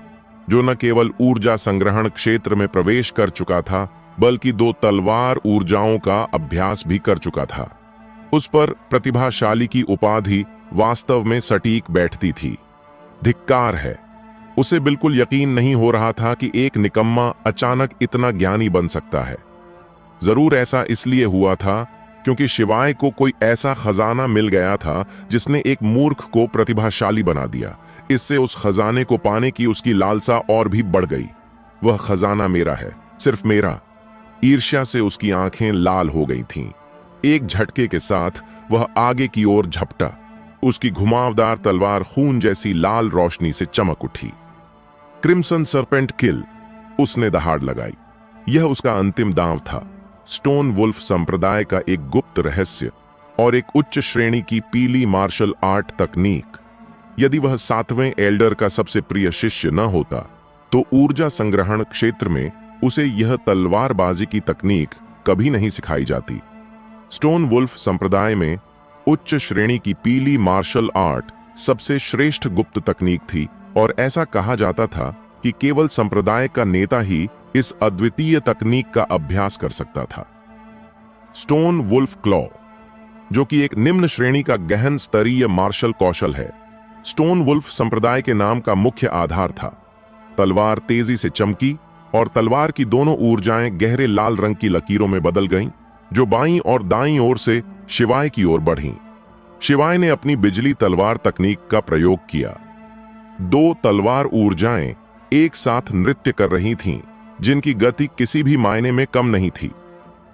जो न केवल ऊर्जा संग्रहण क्षेत्र में प्रवेश कर चुका था, बल्कि 2 तलवार ऊर्जाओं का अभ्यास भी कर चुका था। उस पर प्रतिभाशाली की उपाधि वास्तव में सटीक बैठती थी। धिक्कार है! उसे बिल्कुल यकीन नहीं हो रहा था कि एक निकम्मा अचानक इतना ज्ञानी बन सकता है। जरूर ऐसा इसलिए हुआ था क्योंकि शिवाय को कोई ऐसा खजाना मिल गया था जिसने एक मूर्ख को प्रतिभाशाली बना दिया। इससे उस खजाने को पाने की उसकी लालसा और भी बढ़ गई। वह खजाना मेरा है, सिर्फ मेरा। ईर्ष्या से उसकी आंखें लाल हो गई थीं। एक झटके के साथ वह आगे की ओर झपटा। उसकी घुमावदार तलवार खून जैसी लाल रोशनी से चमक उठी। क्रिम्सन सरपेंट किल! उसने दहाड़ लगाई। यह उसका अंतिम दांव था। स्टोन वुल्फ संप्रदाय का एक गुप्त रहस्य और एक उच्च श्रेणी की पीली मार्शल आर्ट तकनीक। यदि वह 7वें एल्डर का सबसे प्रिय शिष्य न होता, तो ऊर्जा संग्रहण क्षेत्र में उसे यह तलवारबाजी की तकनीक कभी नहीं सिखाई जाती। स्टोन वुल्फ संप्रदाय में उच्च श्रेणी की पीली मार्शल आर्ट सबसे श्रेष्ठ गुप्त तकनीक थी और ऐसा कहा जाता था कि केवल संप्रदाय का नेता ही इस अद्वितीय तकनीक का अभ्यास कर सकता था। स्टोन वुल्फ क्लॉ, जो कि एक निम्न श्रेणी का गहन स्तरीय मार्शल कौशल है, स्टोन वुल्फ संप्रदाय के नाम का मुख्य आधार था। तलवार तेजी से चमकी और तलवार की दोनों ऊर्जाएं गहरे लाल रंग की लकीरों में बदल गईं, जो बाईं और दाईं ओर से शिवाय की ओर बढ़ीं। शिवाय ने अपनी बिजली तलवार तकनीक का प्रयोग किया। 2 तलवार ऊर्जाएं एक साथ नृत्य कर रही थीं, जिनकी गति किसी भी मायने में कम नहीं थी।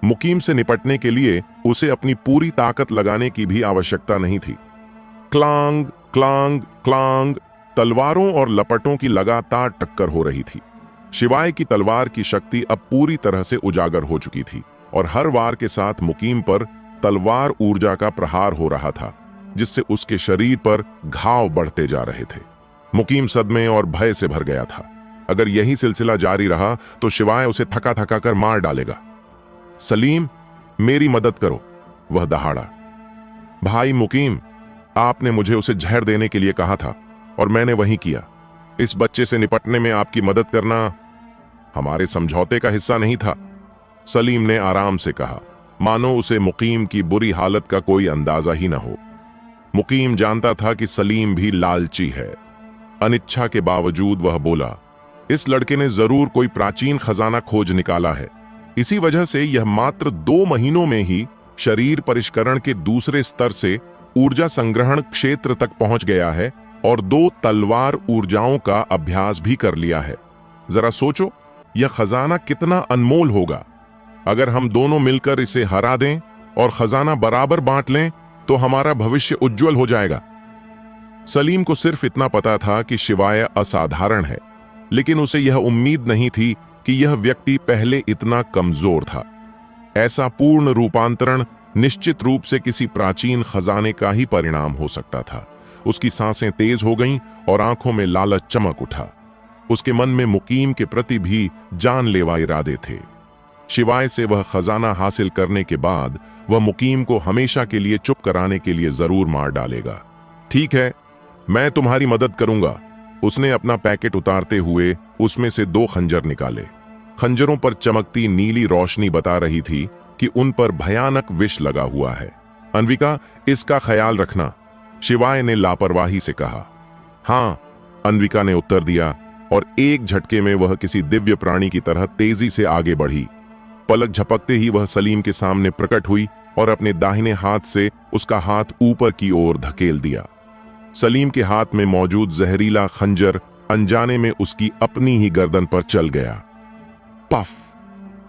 मुकीम से निपटने के लिए उसे अपनी पूरी ताकत लगाने की भी आवश्यकता नहीं थी। Clang clang clang! तलवारों और लपटों की लगातार टक्कर हो रही थी। शिवाय की तलवार की शक्ति अब पूरी तरह से उजागर हो चुकी थी और हर वार के साथ मुकीम पर तलवार ऊर्जा का प्रहार हो रहा था, जिससे उसके शरीर पर घाव बढ़ते जा रहे थे। मुकीम सदमे और भय से भर गया था। अगर यही सिलसिला जारी रहा तो शिवाय उसे थका थका कर मार डालेगा। सलीम, मेरी मदद करो! वह दहाड़ा। भाई मुकीम, आपने मुझे उसे जहर देने के लिए कहा था और मैंने वही किया। इस बच्चे से निपटने में आपकी मदद करना हमारे समझौते का हिस्सा नहीं था। सलीम ने आराम से कहा, मानो उसे मुकीम की बुरी हालत का कोई अंदाजा ही न हो। मुकीम जानता था कि सलीम भी लालची है। अनिच्छा के बावजूद वह बोला, इस लड़के ने जरूर कोई प्राचीन खजाना खोज निकाला है। इसी वजह से यह मात्र 2 महीनों में ही शरीर परिष्करण के दूसरे स्तर से ऊर्जा संग्रहण क्षेत्र तक पहुंच गया है और 2 तलवार ऊर्जाओं का अभ्यास भी कर लिया है। जरा सोचो, यह खजाना कितना अनमोल होगा। अगर हम दोनों मिलकर इसे हरा दें और खजाना बराबर बांट लें तो हमारा भविष्य उज्जवल हो जाएगा। सलीम को सिर्फ इतना पता था कि शिवाय असाधारण है, लेकिन उसे यह उम्मीद नहीं थी कि यह व्यक्ति पहले इतना कमजोर था। ऐसा पूर्ण रूपांतरण निश्चित रूप से किसी प्राचीन खजाने का ही परिणाम हो सकता था। उसकी सांसें तेज हो गईं और आंखों में लालच चमक उठा। उसके मन में मुकीम के प्रति भी जानलेवा इरादे थे। शिवाय से वह खजाना हासिल करने के बाद वह मुकीम को हमेशा के लिए चुप कराने के लिए जरूर मार डालेगा। ठीक है, मैं तुम्हारी मदद करूंगा। उसने अपना पैकेट उतारते हुए उसमें से 2 खंजर निकाले। खंजरों पर चमकती नीली रोशनी बता रही थी कि उन पर भयानक विष लगा हुआ है। अन्विका, इसका ख्याल रखना, शिवाय ने लापरवाही से कहा। हाँ, अन्विका ने उत्तर दिया और एक झटके में वह किसी दिव्य प्राणी की तरह तेजी से आगे बढ़ी। पलक झपकते ही वह सलीम के सामने प्रकट हुई और अपने दाहिने हाथ से उसका हाथ ऊपर की ओर धकेल दिया। सलीम के हाथ में मौजूद जहरीला खंजर अनजाने में उसकी अपनी ही गर्दन पर चल गया। पफ!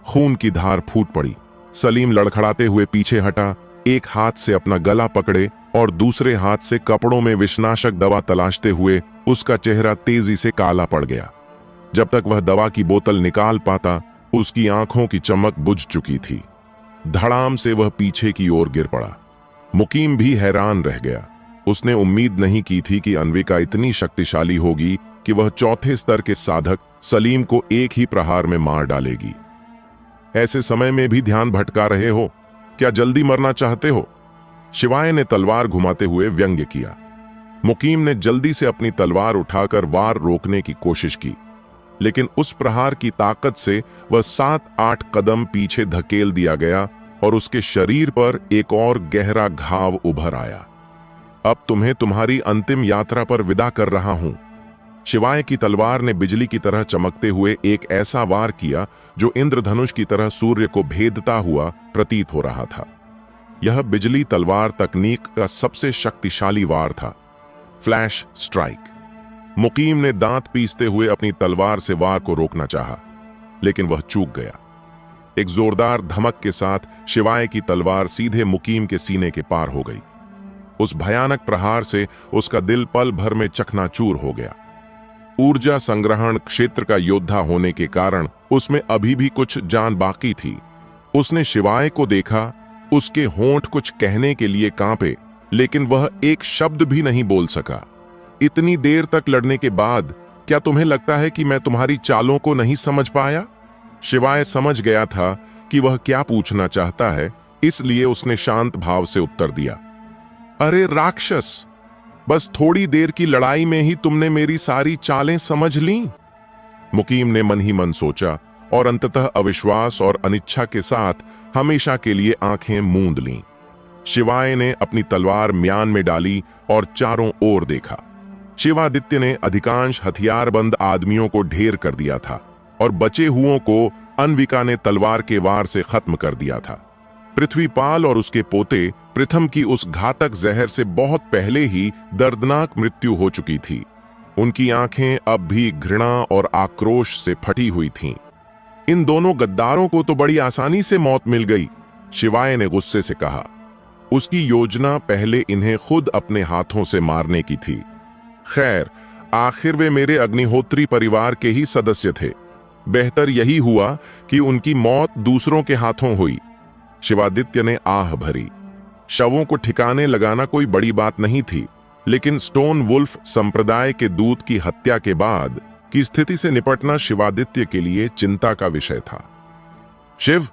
खून की धार फूट पड़ी। सलीम लड़खड़ाते हुए पीछे हटा, एक हाथ से अपना गला पकड़े और दूसरे हाथ से कपड़ों में विषनाशक दवा तलाशते हुए उसका चेहरा तेजी से काला पड़ गया। जब तक वह दवा की बोतल निकाल पाता, उसकी आंखों की चमक बुझ चुकी थी। धड़ाम से वह पीछे की ओर गिर पड़ा। मुकीम भी हैरान रह गया। उसने उम्मीद नहीं की थी कि अन्विका इतनी शक्तिशाली होगी कि वह चौथे स्तर के साधक सलीम को एक ही प्रहार में मार डालेगी। ऐसे समय में भी ध्यान भटका रहे हो? क्या जल्दी मरना चाहते हो? शिवाय ने तलवार घुमाते हुए व्यंग्य किया। मुकीम ने जल्दी से अपनी तलवार उठाकर वार रोकने की कोशिश की, लेकिन उस प्रहार की ताकत से वह 7-8 कदम पीछे धकेल दिया गया और उसके शरीर पर एक और गहरा घाव उभर आया। अब तुम्हें तुम्हारी अंतिम यात्रा पर विदा कर रहा हूं। शिवाय की तलवार ने बिजली की तरह चमकते हुए एक ऐसा वार किया जो इंद्रधनुष की तरह सूर्य को भेदता हुआ प्रतीत हो रहा था। यह बिजली तलवार तकनीक का सबसे शक्तिशाली वार था, फ्लैश स्ट्राइक। मुकीम ने दांत पीसते हुए अपनी तलवार से वार को रोकना चाहा, लेकिन वह चूक गया। एक जोरदार धमक के साथ शिवाय की तलवार सीधे मुकीम के सीने के पार हो गई। उस भयानक प्रहार से उसका दिल पल भर में चकनाचूर हो गया। ऊर्जा संग्रहण क्षेत्र का योद्धा होने के कारण उसमें अभी भी कुछ जान बाकी थी। उसने शिवाय को देखा, उसके होंठ कुछ कहने के लिए कांपे, लेकिन वह एक शब्द भी नहीं बोल सका। इतनी देर तक लड़ने के बाद क्या तुम्हें लगता है कि मैं तुम्हारी चालों को नहीं समझ पाया? शिवाय समझ गया था कि वह क्या पूछना चाहता है, इसलिए उसने शांत भाव से उत्तर दिया, अरे राक्षस, बस थोड़ी देर की लड़ाई में ही तुमने मेरी सारी चालें समझ लीं। मुकीम ने मन ही मन सोचा और अंततः अविश्वास और अनिच्छा के साथ हमेशा के लिए आंखें मूंद लीं। शिवाय ने अपनी तलवार म्यान में डाली और चारों ओर देखा। शिवादित्य ने अधिकांश हथियारबंद आदमियों को ढेर कर दिया था और बचे हुओं को अन्विका ने तलवार के वार से खत्म कर दिया था। पृथ्वीपाल और उसके पोते प्रथम की उस घातक जहर से बहुत पहले ही दर्दनाक मृत्यु हो चुकी थी। उनकी आंखें अब भी घृणा और आक्रोश से फटी हुई थीं। इन दोनों गद्दारों को तो बड़ी आसानी से मौत मिल गई, शिवाय ने गुस्से से कहा। उसकी योजना पहले इन्हें खुद अपने हाथों से मारने की थी। खैर, आखिर वे मेरे अग्निहोत्री परिवार के ही सदस्य थे। बेहतर यही हुआ कि उनकी मौत दूसरों के हाथों हुई। शिवादित्य ने आह भरी। शवों को ठिकाने लगाना कोई बड़ी बात नहीं थी, लेकिन स्टोन वुल्फ संप्रदाय के दूत की हत्या के बाद की स्थिति से निपटना शिवादित्य के लिए चिंता का विषय था। शिव,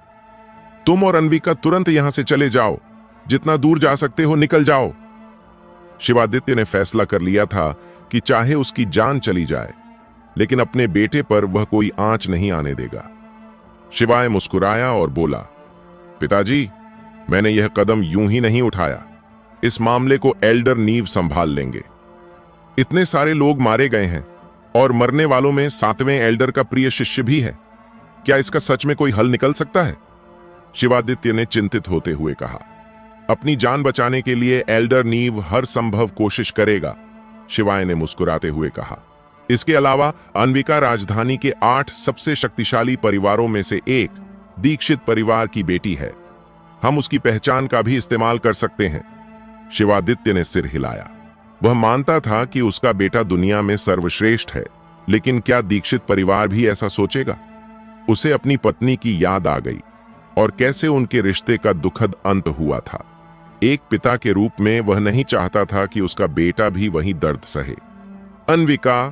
तुम और अन्विका तुरंत यहां से चले जाओ। जितना दूर जा सकते हो निकल जाओ। शिवादित्य ने फैसला कर लिया था कि चाहे उसकी जान चली जाए, लेकिन अपने बेटे पर वह कोई आंच नहीं आने देगा। शिवाय मुस्कुराया और बोला, पिताजी, मैंने यह कदम यूं ही नहीं उठाया। इस मामले को एल्डर नीव संभाल लेंगे। इतने सारे लोग मारे गए हैं और मरने वालों में 7वें एल्डर का प्रिय शिष्य भी है। क्या इसका सच में कोई हल निकल सकता है? शिवादित्य ने चिंतित होते हुए कहा। अपनी जान बचाने के लिए एल्डर नीव हर संभव कोशिश करेगा, शिवाय ने मुस्कुराते हुए कहा। इसके अलावा अन्विका राजधानी के 8 सबसे शक्तिशाली परिवारों में से एक दीक्षित परिवार की बेटी है। हम उसकी पहचान का भी इस्तेमाल कर सकते हैं। शिवादित्य ने सिर हिलाया। वह मानता था कि उसका बेटा दुनिया में सर्वश्रेष्ठ है, लेकिन क्या दीक्षित परिवार भी ऐसा सोचेगा? उसे अपनी पत्नी की याद आ गई और कैसे उनके रिश्ते का दुखद अंत हुआ था। एक पिता के रूप में वह नहीं चाहता था कि उसका बेटा भी वही दर्द सहे। अन्विका,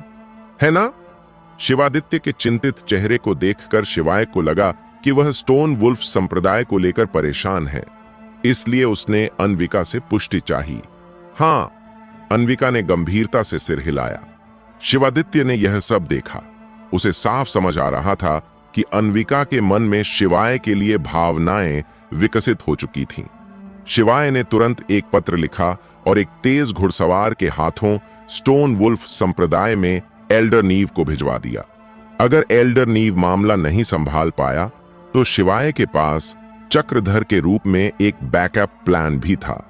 है ना? शिवादित्य के चिंतित चेहरे को देखकर शिवाय को लगा कि वह स्टोन वुल्फ संप्रदाय को लेकर परेशान है, इसलिए उसने अन्विका से पुष्टि चाही। हाँ, अन्विका ने गंभीरता से सिर हिलाया। शिवादित्य ने यह सब देखा। उसे साफ समझ आ रहा था कि अन्विका के मन में शिवाय के लिए भावनाएं विकसित हो चुकी थीं। शिवाय ने तुरंत एक पत्र लिखा और एक तेज घुड़सवार के हाथों स्टोन वुल्फ संप्रदाय में एल्डर नीव को भिजवा दिया। अगर एल्डर नीव मामला नहीं संभाल पाया तो शिवाय के पास चक्रधर के रूप में एक बैकअप प्लान भी था।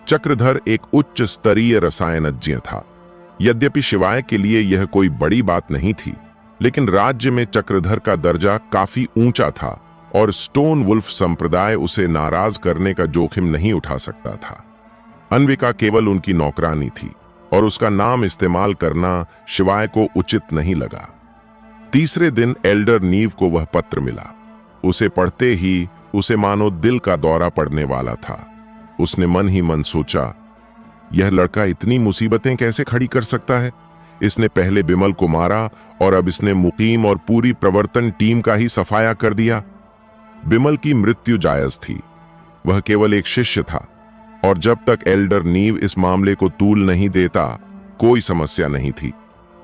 चक्रधर एक उच्च स्तरीय रसायनज्ञ था। यद्यपि शिवाय के लिए यह कोई बड़ी बात नहीं थी, लेकिन राज्य में चक्रधर का दर्जा काफी ऊंचा था और स्टोन वुल्फ संप्रदाय उसे नाराज करने का जोखिम नहीं उठा सकता था। अन्विका केवल उनकी नौकरानी थी और उसका नाम इस्तेमाल करना शिवाय को उचित नहीं लगा। तीसरे दिन एल्डर नीव को वह पत्र मिला। उसे पढ़ते ही उसे मानो दिल का दौरा पड़ने वाला था। उसने मन ही मन सोचा, यह लड़का इतनी मुसीबतें कैसे खड़ी कर सकता है? इसने पहले बिमल को मारा और अब इसने मुकीम और पूरी प्रवर्तन टीम का ही सफाया कर दिया। बिमल की मृत्यु जायज थी। वह केवल एक शिष्य था और जब तक एल्डर नीव इस मामले को तूल नहीं देता कोई समस्या नहीं थी।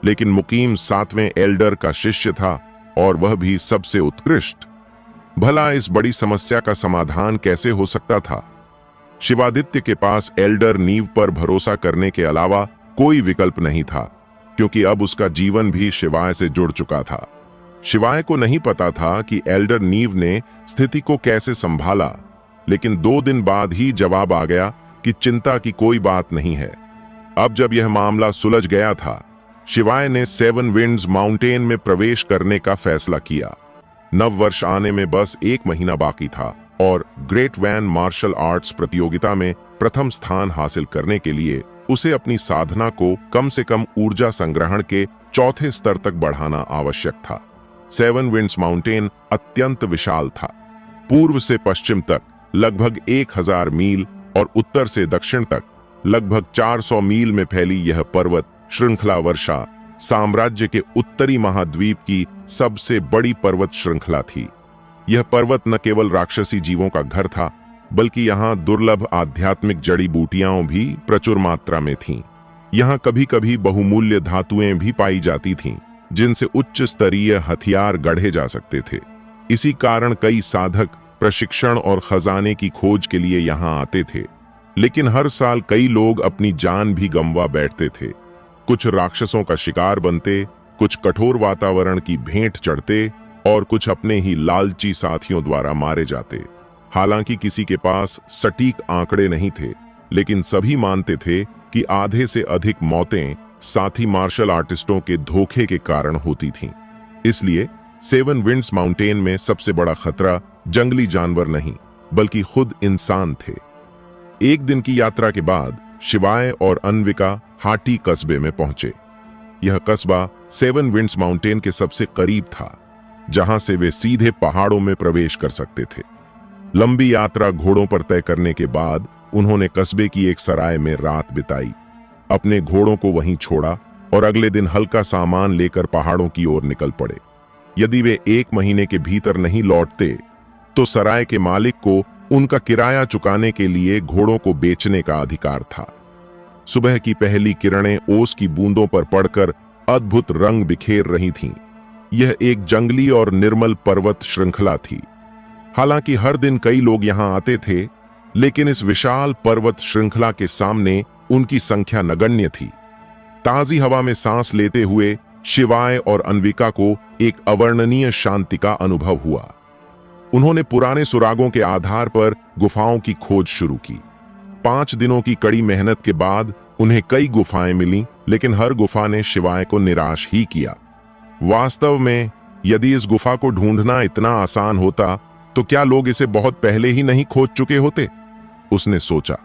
लेकिन मुकीम 7वें एल्डर का शिष्य था और वह भी सबसे उत्कृष्ट। भला इस बड़ी समस्या का समाधान कैसे हो सकता था? शिवादित्य के पास एल्डर नीव पर भरोसा करने के अलावा कोई विकल्प नहीं था, क्योंकि अब उसका जीवन भी शिवाय से जुड़ चुका था। शिवाय को नहीं पता था कि एल्डर नीव ने स्थिति को कैसे संभाला, लेकिन 2 दिन बाद ही जवाब आ गया कि चिंता की कोई बात नहीं है। अब जब यह मामला सुलझ गया था, शिवाय ने 7 विंड्स माउंटेन में प्रवेश करने का फैसला किया। नव वर्ष आने में बस 1 महीना बाकी था और ग्रेट वैन मार्शल आर्ट्स प्रतियोगिता में प्रथम स्थान हासिल करने के लिए उसे अपनी साधना को कम से कम ऊर्जा संग्रहण के 4थे स्तर तक बढ़ाना आवश्यक था। 7 विंड्स माउंटेन अत्यंत विशाल था। पूर्व से पश्चिम तक लगभग 1000 मील और उत्तर से दक्षिण तक लगभग 400 मील में फैली यह पर्वत श्रृंखला वर्षा साम्राज्य के उत्तरी महाद्वीप की सबसे बड़ी पर्वत श्रृंखला थी। यह पर्वत न केवल राक्षसी जीवों का घर था, बल्कि यहाँ दुर्लभ आध्यात्मिक जड़ी बूटियां भी प्रचुर मात्रा में थीं। यहाँ कभी कभी बहुमूल्य धातुएं भी पाई जाती थीं, जिनसे उच्च स्तरीय हथियार गढ़े जा सकते थे। इसी कारण कई साधक प्रशिक्षण और खजाने की खोज के लिए यहाँ आते थे, लेकिन हर साल कई लोग अपनी जान भी गंवा बैठते थे। कुछ राक्षसों का शिकार बनते, कुछ कठोर वातावरण की भेंट चढ़ते और कुछ अपने ही लालची साथियों द्वारा मारे जाते। हालांकि किसी के पास सटीक आंकड़े नहीं थे, लेकिन सभी मानते थे कि आधे से अधिक मौतें साथी मार्शल आर्टिस्टों के धोखे के कारण होती थीं। इसलिए 7 विंड्स माउंटेन में सबसे बड़ा खतरा जंगली जानवर नहीं, बल्कि खुद इंसान थे। एक दिन की यात्रा के बाद शिवाय और अन्विका हाटी कस्बे में पहुंचे। यह कस्बा 7 विंड्स माउंटेन के सबसे करीब था, जहां से वे सीधे पहाड़ों में प्रवेश कर सकते थे। लंबी यात्रा घोड़ों पर तय करने के बाद उन्होंने कस्बे की एक सराय में रात बिताई। अपने घोड़ों को वहीं छोड़ा और अगले दिन हल्का सामान लेकर पहाड़ों की ओर निकल पड़े। यदि वे 1 महीने के भीतर नहीं लौटते तो सराय के मालिक को उनका किराया चुकाने के लिए घोड़ों को बेचने का अधिकार था। सुबह की पहली किरणें ओस की बूंदों पर पड़कर अद्भुत रंग बिखेर रही थीं। यह एक जंगली और निर्मल पर्वत श्रृंखला थी। हालांकि हर दिन कई लोग यहां आते थे, लेकिन इस विशाल पर्वत श्रृंखला के सामने उनकी संख्या नगण्य थी। ताजी हवा में सांस लेते हुए शिवाय और अन्विका को एक अवर्णनीय शांति का अनुभव हुआ। उन्होंने पुराने सुरागों के आधार पर गुफाओं की खोज शुरू की। 5 दिनों की कड़ी मेहनत के बाद उन्हें कई गुफाएं मिलीं, लेकिन हर गुफा ने शिवाय को निराश ही किया। वास्तव में यदि इस गुफा को ढूंढना इतना आसान होता तो क्या लोग इसे बहुत पहले ही नहीं खोज चुके होते, उसने सोचा।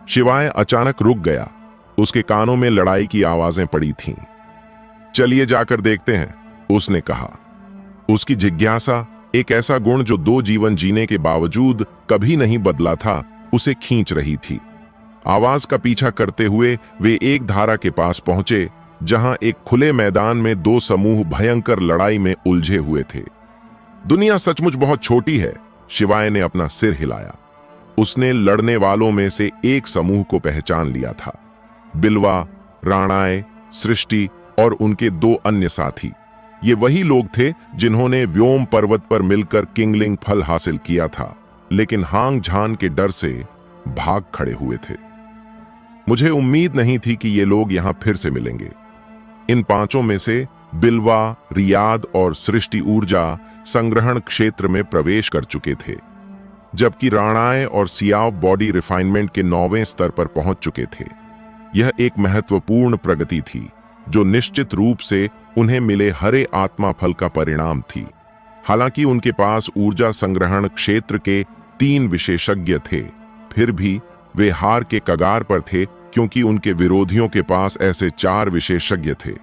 शिवाय अचानक रुक गया। उसके कानों में लड़ाई की आवाजें पड़ी थीं। चलिए जाकर देखते हैं, उसने कहा। उसकी जिज्ञासा, एक ऐसा गुण जो 2 जीवन जीने के बावजूद कभी नहीं बदला था, उसे खींच रही थी। आवाज का पीछा करते हुए वे एक धारा के पास पहुंचे जहां एक खुले मैदान में 2 समूह भयंकर लड़ाई में उलझे हुए थे। दुनिया सचमुच बहुत छोटी है, शिवाय ने अपना सिर हिलाया। उसने लड़ने वालों में से एक समूह को पहचान लिया था। बिलवा, राणाए, सृष्टि और उनके 2 अन्य साथी। ये वही लोग थे जिन्होंने व्योम पर्वत पर मिलकर किंगलिंग फल हासिल किया था, लेकिन हांग झान के डर से भाग खड़े हुए थे। मुझे उम्मीद नहीं थी कि ये लोग यहां फिर से मिलेंगे। इन 5 में से बिलवा, रियाद और सृष्टि ऊर्जा संग्रहण क्षेत्र में प्रवेश कर चुके थे, जबकि राणाए और सियाव बॉडी रिफाइनमेंट के 9वें स्तर पर पहुंच चुके थे। यह एक महत्वपूर्ण प्रगति थी जो निश्चित रूप से उन्हें मिले हरे आत्मा फल का परिणाम थी। हालांकि उनके पास ऊर्जा संग्रहण क्षेत्र के 3 विशेषज्ञ थे, फिर भी वे हार के कगार पर थे क्योंकि उनके विरोधियों के पास ऐसे 4 विशेषज्ञ थे।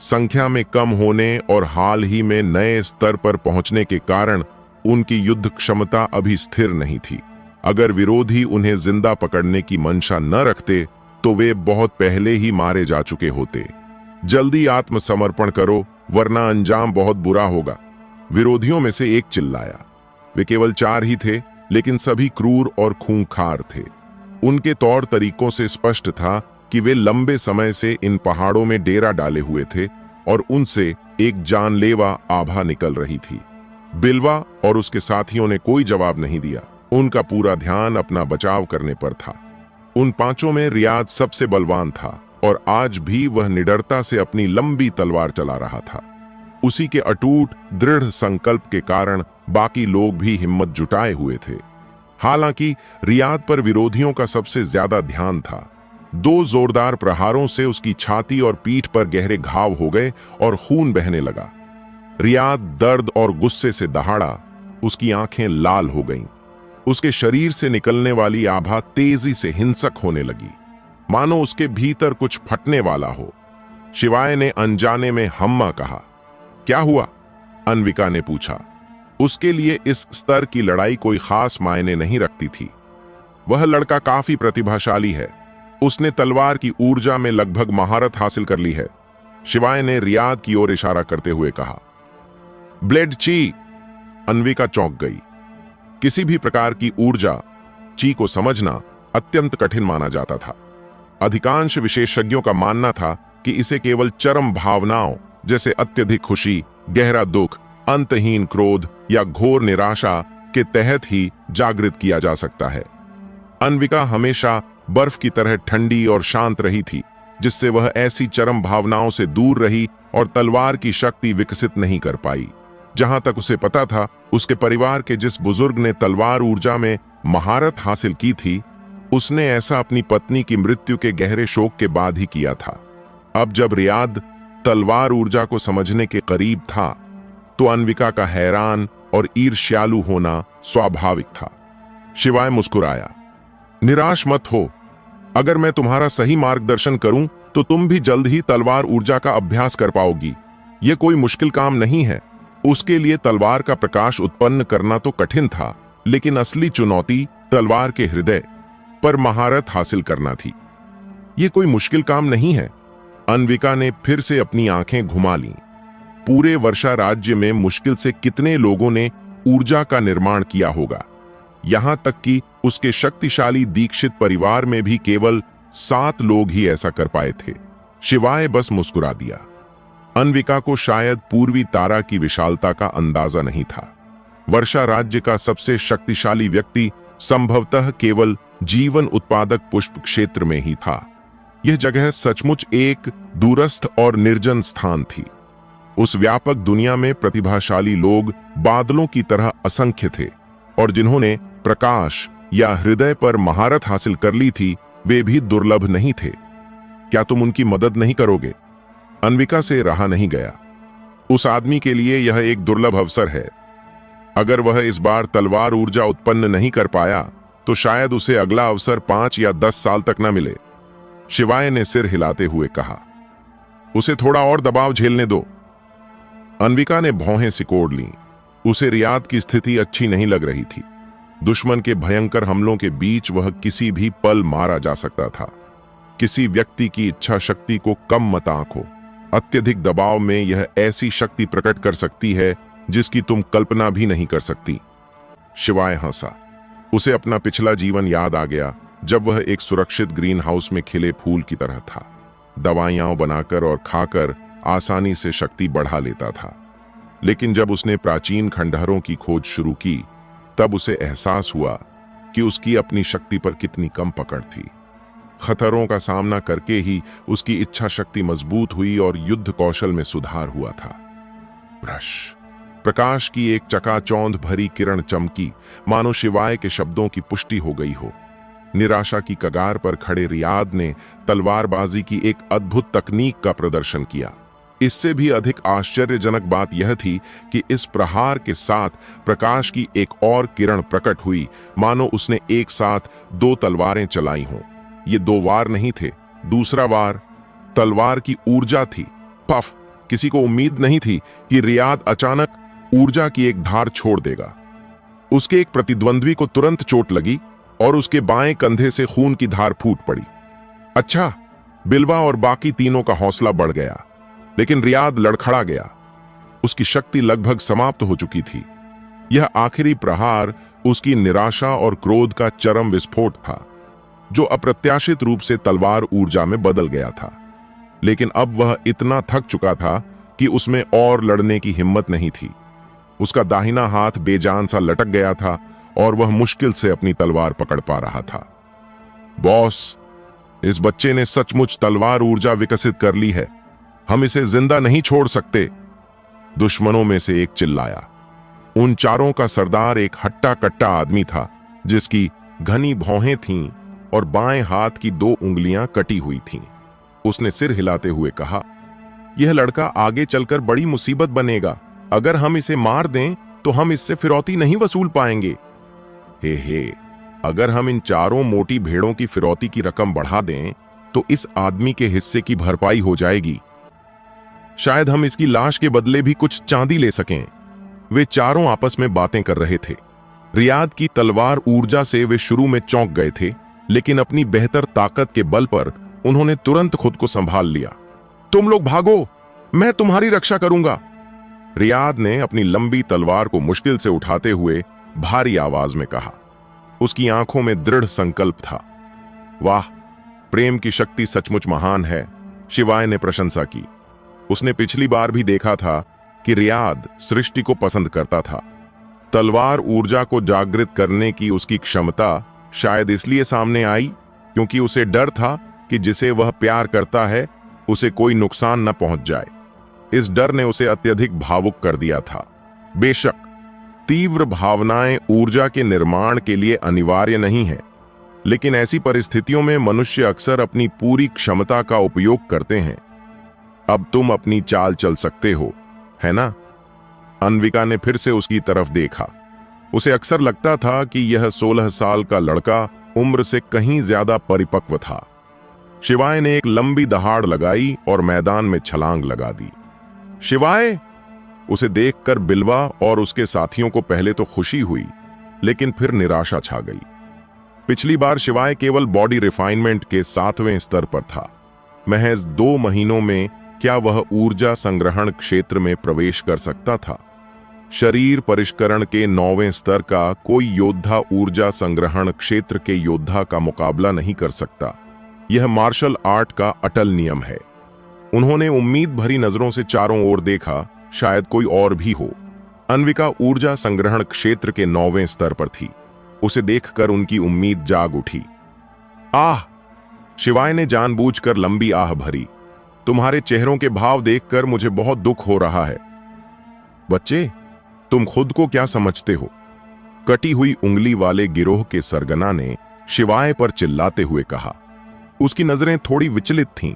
संख्या में कम होने और हाल ही में नए स्तर पर पहुंचने के कारण उनकी युद्ध क्षमता अभी स्थिर नहीं थी। अगर विरोधी उन्हें जिंदा पकड़ने की मंशा न रखते तो वे बहुत पहले ही मारे जा चुके होते। जल्दी आत्मसमर्पण करो वरना अंजाम बहुत बुरा होगा, विरोधियों में से एक चिल्लाया। वे केवल 4 ही थे, लेकिन सभी क्रूर और खूंखार थे। उनके तौर तरीकों से स्पष्ट था कि वे लंबे समय से इन पहाड़ों में डेरा डाले हुए थे और उनसे एक जानलेवा आभा निकल रही थी। बिलवा और उसके साथियों ने कोई जवाब नहीं दिया। उनका पूरा ध्यान अपना बचाव करने पर था। उन 5 में रियाद सबसे बलवान था और आज भी वह निडरता से अपनी लंबी तलवार चला रहा था। उसी के अटूट दृढ़ संकल्प के कारण बाकी लोग भी हिम्मत जुटाए हुए थे। हालांकि रियाद पर विरोधियों का सबसे ज्यादा ध्यान था। 2 जोरदार प्रहारों से उसकी छाती और पीठ पर गहरे घाव हो गए और खून बहने लगा। रियाद दर्द और गुस्से से दहाड़ा। उसकी आंखें लाल हो गईं। उसके शरीर से निकलने वाली आभा तेजी से हिंसक होने लगी, मानो उसके भीतर कुछ फटने वाला हो। शिवाय ने अनजाने में हम्मा कहा। क्या हुआ? अन्विका ने पूछा। उसके लिए इस स्तर की लड़ाई कोई खास मायने नहीं रखती थी। वह लड़का काफी प्रतिभाशाली है। उसने तलवार की ऊर्जा में लगभग महारत हासिल कर ली है, शिवाय ने रियाद की ओर इशारा करते हुए कहा। ब्लेड ची! अन्विका चौंक गई। किसी भी प्रकार की ऊर्जा ची को समझना अत्यंत कठिन माना जाता था। अधिकांश विशेषज्ञों का मानना था कि इसे केवल चरम भावनाओं जैसे अत्यधिक खुशी, गहरा दुख, अंतहीन क्रोध या घोर निराशा के तहत ही जागृत किया जा सकता है। अन्विका हमेशा बर्फ की तरह ठंडी और शांत रही थी, जिससे वह ऐसी चरम भावनाओं से दूर रही और तलवार की शक्ति विकसित नहीं कर पाई। जहां तक उसे पता था, उसके परिवार के जिस बुजुर्ग ने तलवार ऊर्जा में महारत हासिल की थी, उसने ऐसा अपनी पत्नी की मृत्यु के गहरे शोक के बाद ही किया था। अब जब रियाद तलवार ऊर्जा को समझने के करीब था, तो अन्विका का हैरान और ईर्ष्यालु होना स्वाभाविक था। शिवाय मुस्कुराया। निराश मत हो। अगर मैं तुम्हारा सही मार्गदर्शन करूं, तो तुम भी जल्द ही तलवार ऊर्जा का अभ्यास कर पाओगी। यह कोई मुश्किल काम नहीं है। उसके लिए तलवार का प्रकाश उत्पन्न करना तो कठिन था, लेकिन असली चुनौती तलवार के हृदय पर महारत हासिल करना थी। यह कोई मुश्किल काम नहीं है। अन्विका ने फिर से अपनी आंखें घुमा लीं। पूरे वर्षा राज्य में मुश्किल से कितने लोगों ने ऊर्जा का निर्माण किया होगा। यहां तक कि उसके शक्तिशाली दीक्षित परिवार में भी केवल 7 लोग ही ऐसा कर पाए थे। शिवाय बस मुस्कुरा दिया। अन्विका को शायद पूर्वी तारा की विशालता का अंदाजा नहीं था। वर्षा राज्य का सबसे शक्तिशाली व्यक्ति संभवतः केवल जीवन उत्पादक पुष्प क्षेत्र में ही था। यह जगह सचमुच एक दूरस्थ और निर्जन स्थान थी। उस व्यापक दुनिया में प्रतिभाशाली लोग बादलों की तरह असंख्य थे, और जिन्होंने प्रकाश या हृदय पर महारत हासिल कर ली थी, वे भी दुर्लभ नहीं थे। क्या तुम उनकी मदद नहीं करोगे? अन्विका से रहा नहीं गया। उस आदमी के लिए यह एक दुर्लभ अवसर है। अगर वह इस बार तलवार ऊर्जा उत्पन्न नहीं कर पाया तो शायद उसे अगला अवसर 5 या 10 साल तक न मिले। शिवाय ने सिर हिलाते हुए कहा, उसे थोड़ा और दबाव झेलने दो। अन्विका ने भौहें सिकोड़ लीं। उसे रियाद की स्थिति अच्छी नहीं लग रही थी। दुश्मन के भयंकर हमलों के बीच वह किसी भी पल मारा जा सकता था। किसी व्यक्ति की इच्छा शक्ति को कम मत आंको। अत्यधिक दबाव में यह ऐसी शक्ति प्रकट कर सकती है जिसकी तुम कल्पना भी नहीं कर सकती। शिवाय हंसा। उसे अपना पिछला जीवन याद आ गया, जब वह एक सुरक्षित ग्रीन हाउस में खिले फूल की तरह था। दवाइयां बनाकर और खाकर आसानी से शक्ति बढ़ा लेता था। लेकिन जब उसने प्राचीन खंडहरों की खोज शुरू की, तब उसे एहसास हुआ कि उसकी अपनी शक्ति पर कितनी कम पकड़ थी। खतरों का सामना करके ही उसकी इच्छा शक्ति मजबूत हुई और युद्ध कौशल में सुधार हुआ था। ब्रश। प्रकाश की एक चकाचौंध भरी किरण चमकी, मानो शिवाय के शब्दों की पुष्टि हो गई हो। निराशा की कगार पर खड़े रियाद ने तलवारबाजी की एक अद्भुत तकनीक का प्रदर्शन किया। इससे भी अधिक आश्चर्यजनक बात यह थी कि इस प्रहार के साथ प्रकाश की एक और किरण प्रकट हुई, मानो उसने एक साथ 2 तलवारें चलाई हों। ये 2 वार नहीं थे, दूसरा वार तलवार की ऊर्जा थी। पफ! किसी को उम्मीद नहीं थी कि रियाद अचानक ऊर्जा की एक धार छोड़ देगा। उसके एक प्रतिद्वंद्वी को तुरंत चोट लगी और उसके बाएं कंधे से खून की धार फूट पड़ी। अच्छा, बिलवा और बाकी तीनों का हौसला बढ़ गया, लेकिन रियाद लड़खड़ा गया। उसकी शक्ति लगभग समाप्त हो चुकी थी। यह आखिरी प्रहार उसकी निराशा और क्रोध का चरम विस्फोट था, जो अप्रत्याशित रूप से तलवार ऊर्जा में बदल गया था। लेकिन अब वह इतना थक चुका था कि उसमें और लड़ने की हिम्मत नहीं थी। उसका दाहिना हाथ बेजान सा लटक गया था और वह मुश्किल से अपनी तलवार पकड़ पा रहा था। बॉस, इस बच्चे ने सचमुच तलवार ऊर्जा विकसित कर ली है। हम इसे जिंदा नहीं छोड़ सकते। दुश्मनों में से एक चिल्लाया। उन चारों का सरदार एक हट्टा कट्टा आदमी था, जिसकी घनी भौहें थीं और बाएं हाथ की 2 उंगलियां कटी हुई थीं। उसने सिर हिलाते हुए कहा, यह लड़का आगे चलकर बड़ी मुसीबत बनेगा। अगर हम इसे मार दें तो हम इससे फिरौती नहीं वसूल पाएंगे। हे, अगर हम इन 4 मोटी भेड़ों की फिरौती की रकम बढ़ा दें तो इस आदमी के हिस्से की भरपाई हो जाएगी। शायद हम इसकी लाश के बदले भी कुछ चांदी ले सकें। वे चारों आपस में बातें कर रहे थे। रियाद की तलवार ऊर्जा से वे शुरू में चौंक गए थे, लेकिन अपनी बेहतर ताकत के बल पर उन्होंने तुरंत खुद को संभाल लिया। तुम लोग भागो, मैं तुम्हारी रक्षा करूंगा। रियाद ने अपनी लंबी तलवार को मुश्किल से उठाते हुए भारी आवाज में कहा। उसकी आंखों में दृढ़ संकल्प था। वाह, प्रेम की शक्ति सचमुच महान है, शिवाय ने प्रशंसा की। उसने पिछली बार भी देखा था कि रियाद सृष्टि को पसंद करता था। तलवार ऊर्जा को जागृत करने की उसकी क्षमता शायद इसलिए सामने आई क्योंकि उसे डर था कि जिसे वह प्यार करता है उसे कोई नुकसान न पहुंच जाए। इस डर ने उसे अत्यधिक भावुक कर दिया था। बेशक तीव्र भावनाएं ऊर्जा के निर्माण के लिए अनिवार्य नहीं है, लेकिन ऐसी परिस्थितियों में मनुष्य अक्सर अपनी पूरी क्षमता का उपयोग करते हैं। अब तुम अपनी चाल चल सकते हो, है ना? अन्विका ने फिर से उसकी तरफ देखा। उसे अक्सर लगता था कि यह 16 साल का लड़का उम्र से कहीं ज्यादा परिपक्व था। शिवाय ने एक लंबी दहाड़ लगाई और मैदान में छलांग लगा दी। शिवाय! उसे देखकर बिलवा और उसके साथियों को पहले तो खुशी हुई, लेकिन फिर निराशा छा गई। पिछली बार शिवाय केवल बॉडी रिफाइनमेंट के 7वें स्तर पर था। महज 2 महीनों में क्या वह ऊर्जा संग्रहण क्षेत्र में प्रवेश कर सकता था? शरीर परिष्करण के 9वें स्तर का कोई योद्धा ऊर्जा संग्रहण क्षेत्र के योद्धा का मुकाबला नहीं कर सकता। यह मार्शल आर्ट का अटल नियम है। उन्होंने उम्मीद भरी नजरों से चारों ओर देखा, शायद कोई और भी हो। अन्विका ऊर्जा संग्रहण क्षेत्र के 9वें स्तर पर थी। उसे देखकर उनकी उम्मीद जाग उठी। आह! शिवाय ने जानबूझकर लंबी आह भरी। तुम्हारे चेहरों के भाव देखकर मुझे बहुत दुख हो रहा है। बच्चे, तुम खुद को क्या समझते हो? कटी हुई उंगली वाले गिरोह के सरगना ने शिवाय पर चिल्लाते हुए कहा। उसकी नजरें थोड़ी विचलित थीं।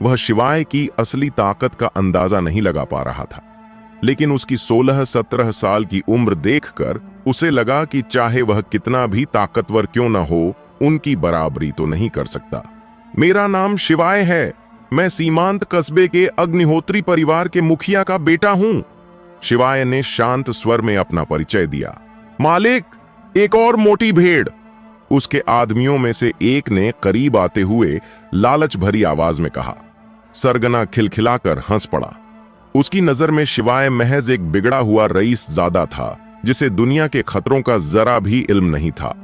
वह शिवाय की असली ताकत का अंदाजा नहीं लगा पा रहा था, लेकिन उसकी 16-17 साल की उम्र देखकर उसे लगा कि चाहे वह कितना भी ताकतवर क्यों न हो, उनकी बराबरी तो नहीं कर सकता। मेरा नाम शिवाय है। मैं सीमांत कस्बे के अग्निहोत्री परिवार के मुखिया का बेटा हूं। शिवाय ने शांत स्वर में अपना परिचय दिया। मालिक, एक और मोटी भेड़, उसके आदमियों में से एक ने करीब आते हुए लालच भरी आवाज में कहा। सरगना खिलखिलाकर हंस पड़ा। उसकी नजर में शिवाय महज एक बिगड़ा हुआ रईस ज़ादा था, जिसे दुनिया के खतरों का जरा भी इल्म नहीं था।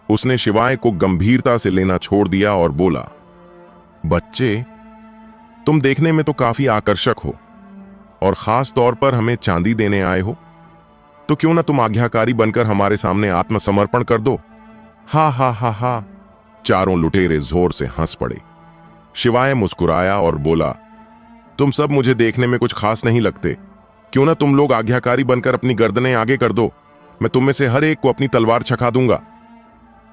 उसने शिवाय को गंभीरता से लेना छोड़ दिया और बोला, बच्चे, तुम देखने में तो काफी आकर्षक हो और खास तौर पर हमें चांदी देने आए हो, तो क्यों ना तुम आज्ञाकारी बनकर हमारे सामने आत्मसमर्पण कर दो। हा हा हा हा, चारों लुटेरे जोर से हंस पड़े। शिवाय मुस्कुराया और बोला, तुम सब मुझे देखने में कुछ खास नहीं लगते। क्यों ना तुम लोग आज्ञाकारी बनकर अपनी गर्दनें आगे कर दो। मैं तुम में से हर एक को अपनी तलवार छका दूंगा।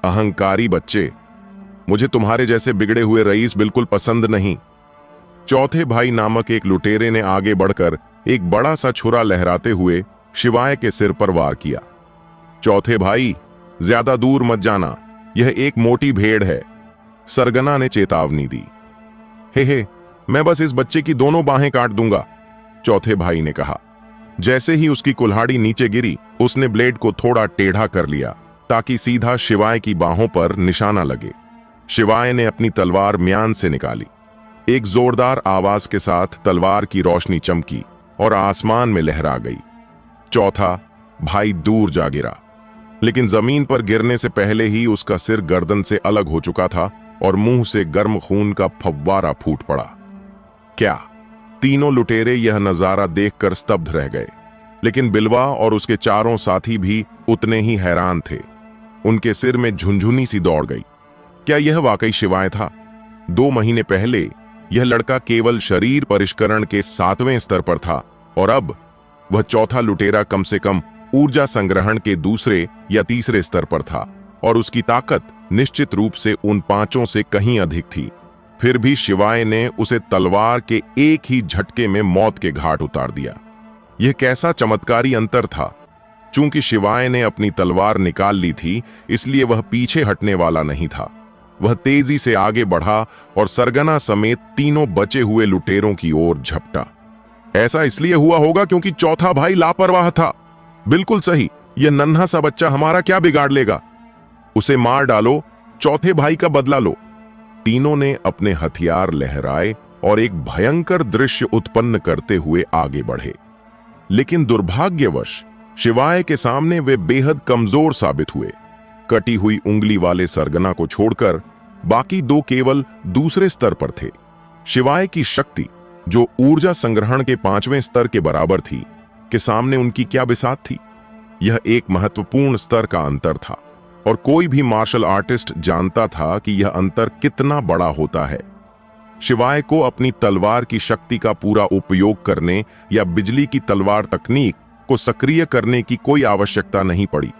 अहंकारी बच्चे, मुझे तुम्हारे जैसे बिगड़े हुए रईस बिल्कुल पसंद नहीं। चौथे भाई नामक एक लुटेरे ने आगे बढ़कर एक बड़ा सा छुरा लहराते हुए शिवाय के सिर पर वार किया। चौथे भाई, ज्यादा दूर मत जाना, यह एक मोटी भेड़ है, सरगना ने चेतावनी दी। हे, मैं बस इस बच्चे की दोनों बाहें काट दूंगा, चौथे भाई ने कहा। जैसे ही उसकी कुल्हाड़ी नीचे गिरी, उसने ब्लेड को थोड़ा टेढ़ा कर लिया ताकि सीधा शिवाय की बाहों पर निशाना लगे। शिवाय ने अपनी तलवार म्यान से निकाली। एक जोरदार आवाज के साथ तलवार की रोशनी चमकी और आसमान में लहरा गई। चौथा भाई दूर जा गिरा, लेकिन जमीन पर गिरने से पहले ही उसका सिर गर्दन से अलग हो चुका था और मुंह से गर्म खून का फव्वारा फूट पड़ा। क्या? तीनों लुटेरे यह नजारा देखकर स्तब्ध रह गए, लेकिन बिलवा और उसके चारों साथी भी उतने ही हैरान थे। उनके सिर में झुनझुनी सी दौड़ गई। क्या यह वाकई शिवाय था? 2 महीने पहले यह लड़का केवल शरीर परिष्करण के 7वें स्तर पर था और अब वह चौथा लुटेरा कम से कम ऊर्जा संग्रहण के 2 या 3 स्तर पर था और उसकी ताकत निश्चित रूप से उन 5 से कहीं अधिक थी। फिर भी शिवाय ने उसे तलवार के एक ही झटके में मौत के घाट उतार दिया। यह कैसा चमत्कारी अंतर था। चूंकि शिवाय ने अपनी तलवार निकाल ली थी, इसलिए वह पीछे हटने वाला नहीं था। वह तेजी से आगे बढ़ा और सरगना समेत तीनों बचे हुए लुटेरों की ओर झपटा। ऐसा इसलिए हुआ होगा क्योंकि चौथा भाई लापरवाह था। बिल्कुल सही, यह नन्हा सा बच्चा हमारा क्या बिगाड़ लेगा। उसे मार डालो, चौथे भाई का बदला लो। तीनों ने अपने हथियार लहराए और एक भयंकर दृश्य उत्पन्न करते हुए आगे बढ़े। लेकिन दुर्भाग्यवश शिवाय के सामने वे बेहद कमजोर साबित हुए। कटी हुई उंगली वाले सरगना को छोड़कर बाकी 2 केवल दूसरे स्तर पर थे। शिवाय की शक्ति, जो ऊर्जा संग्रहण के 5वें स्तर के बराबर थी, के सामने उनकी क्या बिसात थी। यह एक महत्वपूर्ण स्तर का अंतर था और कोई भी मार्शल आर्टिस्ट जानता था कि यह अंतर कितना बड़ा होता है। शिवाय को अपनी तलवार की शक्ति का पूरा उपयोग करने या बिजली की तलवार तकनीक को सक्रिय करने की कोई आवश्यकता नहीं पड़ी।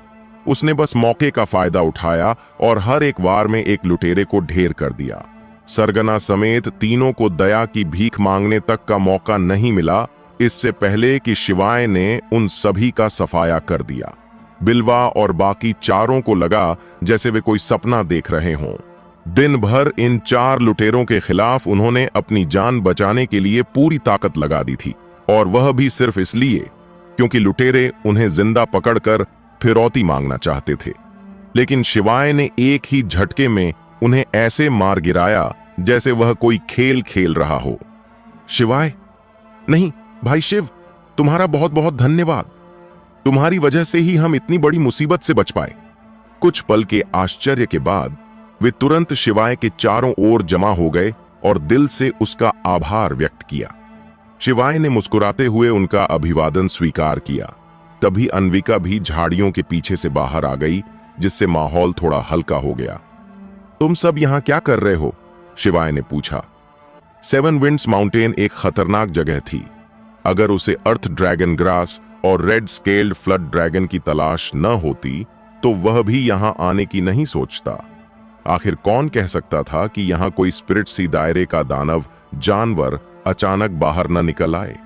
उसने बस मौके का फायदा उठाया और हर एक वार में एक लुटेरे को ढेर कर दिया। सरगना समेत तीनों को दया की भीख मांगने तक का मौका नहीं मिला, इससे पहले कि शिवाय ने उन सभी का सफाया कर दिया। बिलवा और बाकी चारों को लगा जैसे वे कोई सपना देख रहे हों। दिन भर इन 4 लुटेरों के खिलाफ उन्होंने अपनी जान बचाने के लिए पूरी ताकत लगा दी थी, और वह भी सिर्फ इसलिए क्योंकि लुटेरे उन्हें जिंदा पकड़कर फिरौती मांगना चाहते थे। लेकिन शिवाय ने एक ही झटके में उन्हें ऐसे मार गिराया जैसे वह कोई खेल खेल रहा हो। शिवाय, नहीं भाई शिव, तुम्हारा बहुत बहुत धन्यवाद। तुम्हारी वजह से ही हम इतनी बड़ी मुसीबत से बच पाए। कुछ पल के आश्चर्य के बाद वे तुरंत शिवाय के चारों ओर जमा हो गए और दिल से उसका आभार व्यक्त किया। शिवाय ने मुस्कुराते हुए उनका अभिवादन स्वीकार किया। तभी अन्विका भी झाड़ियों के पीछे से बाहर आ गई, जिससे माहौल थोड़ा हल्का हो गया। तुम सब यहां क्या कर रहे हो? शिवाय ने पूछा। 7 विंड्स माउंटेन एक खतरनाक जगह थी। अगर उसे अर्थ ड्रैगन ग्रास और रेड स्केल्ड फ्लड ड्रैगन की तलाश न होती तो वह भी यहां आने की नहीं सोचता। आखिर कौन कह सकता था कि यहां कोई स्पिरिट सी दायरे का दानव जानवर अचानक बाहर न निकल आए।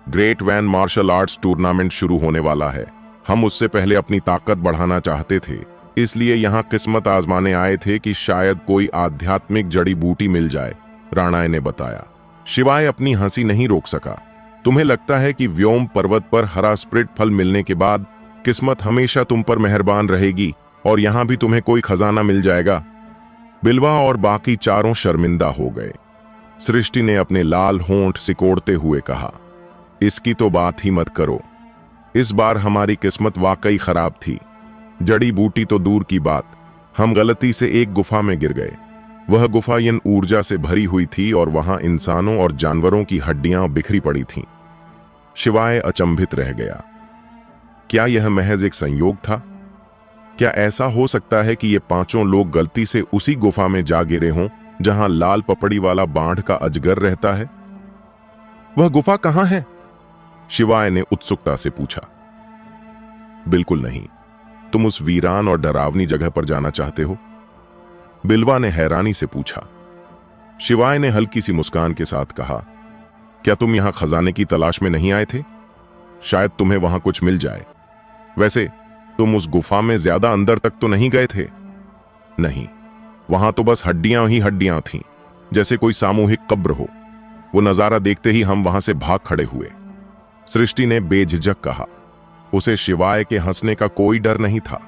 ग्रेट वैन मार्शल आर्ट्स टूर्नामेंट शुरू होने वाला है। हम उससे पहले अपनी ताकत बढ़ाना चाहते थे, इसलिए यहां किस्मत आजमाने आए थे कि शायद कोई आध्यात्मिक जड़ी बूटी मिल जाए, राणाए ने बताया। शिवाय अपनी हंसी नहीं रोक सका। तुम्हें लगता है कि व्योम पर्वत पर हरा स्प्रिट फल मिलने के बाद किस्मत हमेशा तुम पर मेहरबान रहेगी और यहां भी तुम्हें कोई खजाना मिल जाएगा? बिल्वा और बाकी चारों शर्मिंदा हो गए। सृष्टि ने अपने लाल होंठ सिकोड़ते हुए कहा, इसकी तो बात ही मत करो। इस बार हमारी किस्मत वाकई खराब थी। जड़ी बूटी तो दूर की बात, हम गलती से एक गुफा में गिर गए। वह गुफा इन ऊर्जा से भरी हुई थी और वहां इंसानों और जानवरों की हड्डियां बिखरी पड़ी थीं। शिवाय अचंभित रह गया। क्या यह महज एक संयोग था? क्या ऐसा हो सकता है कि ये पांचों लोग गलती से उसी गुफा में जा गिरे हों जहां लाल पपड़ी वाला बाढ़ का अजगर रहता है? वह गुफा कहां है? शिवाय ने उत्सुकता से पूछा। बिल्कुल नहीं, तुम उस वीरान और डरावनी जगह पर जाना चाहते हो? बिल्वा ने हैरानी से पूछा। शिवाय ने हल्की सी मुस्कान के साथ कहा, क्या तुम यहां खजाने की तलाश में नहीं आए थे? शायद तुम्हें वहां कुछ मिल जाए। वैसे तुम उस गुफा में ज्यादा अंदर तक तो नहीं गए थे? नहीं, वहां तो बस हड्डियां ही हड्डियां थीं, जैसे कोई सामूहिक कब्र हो। वो नजारा देखते ही हम वहां से भाग खड़े हुए, सृष्टि ने बेझिझक कहा। उसे शिवाय के हंसने का कोई डर नहीं था।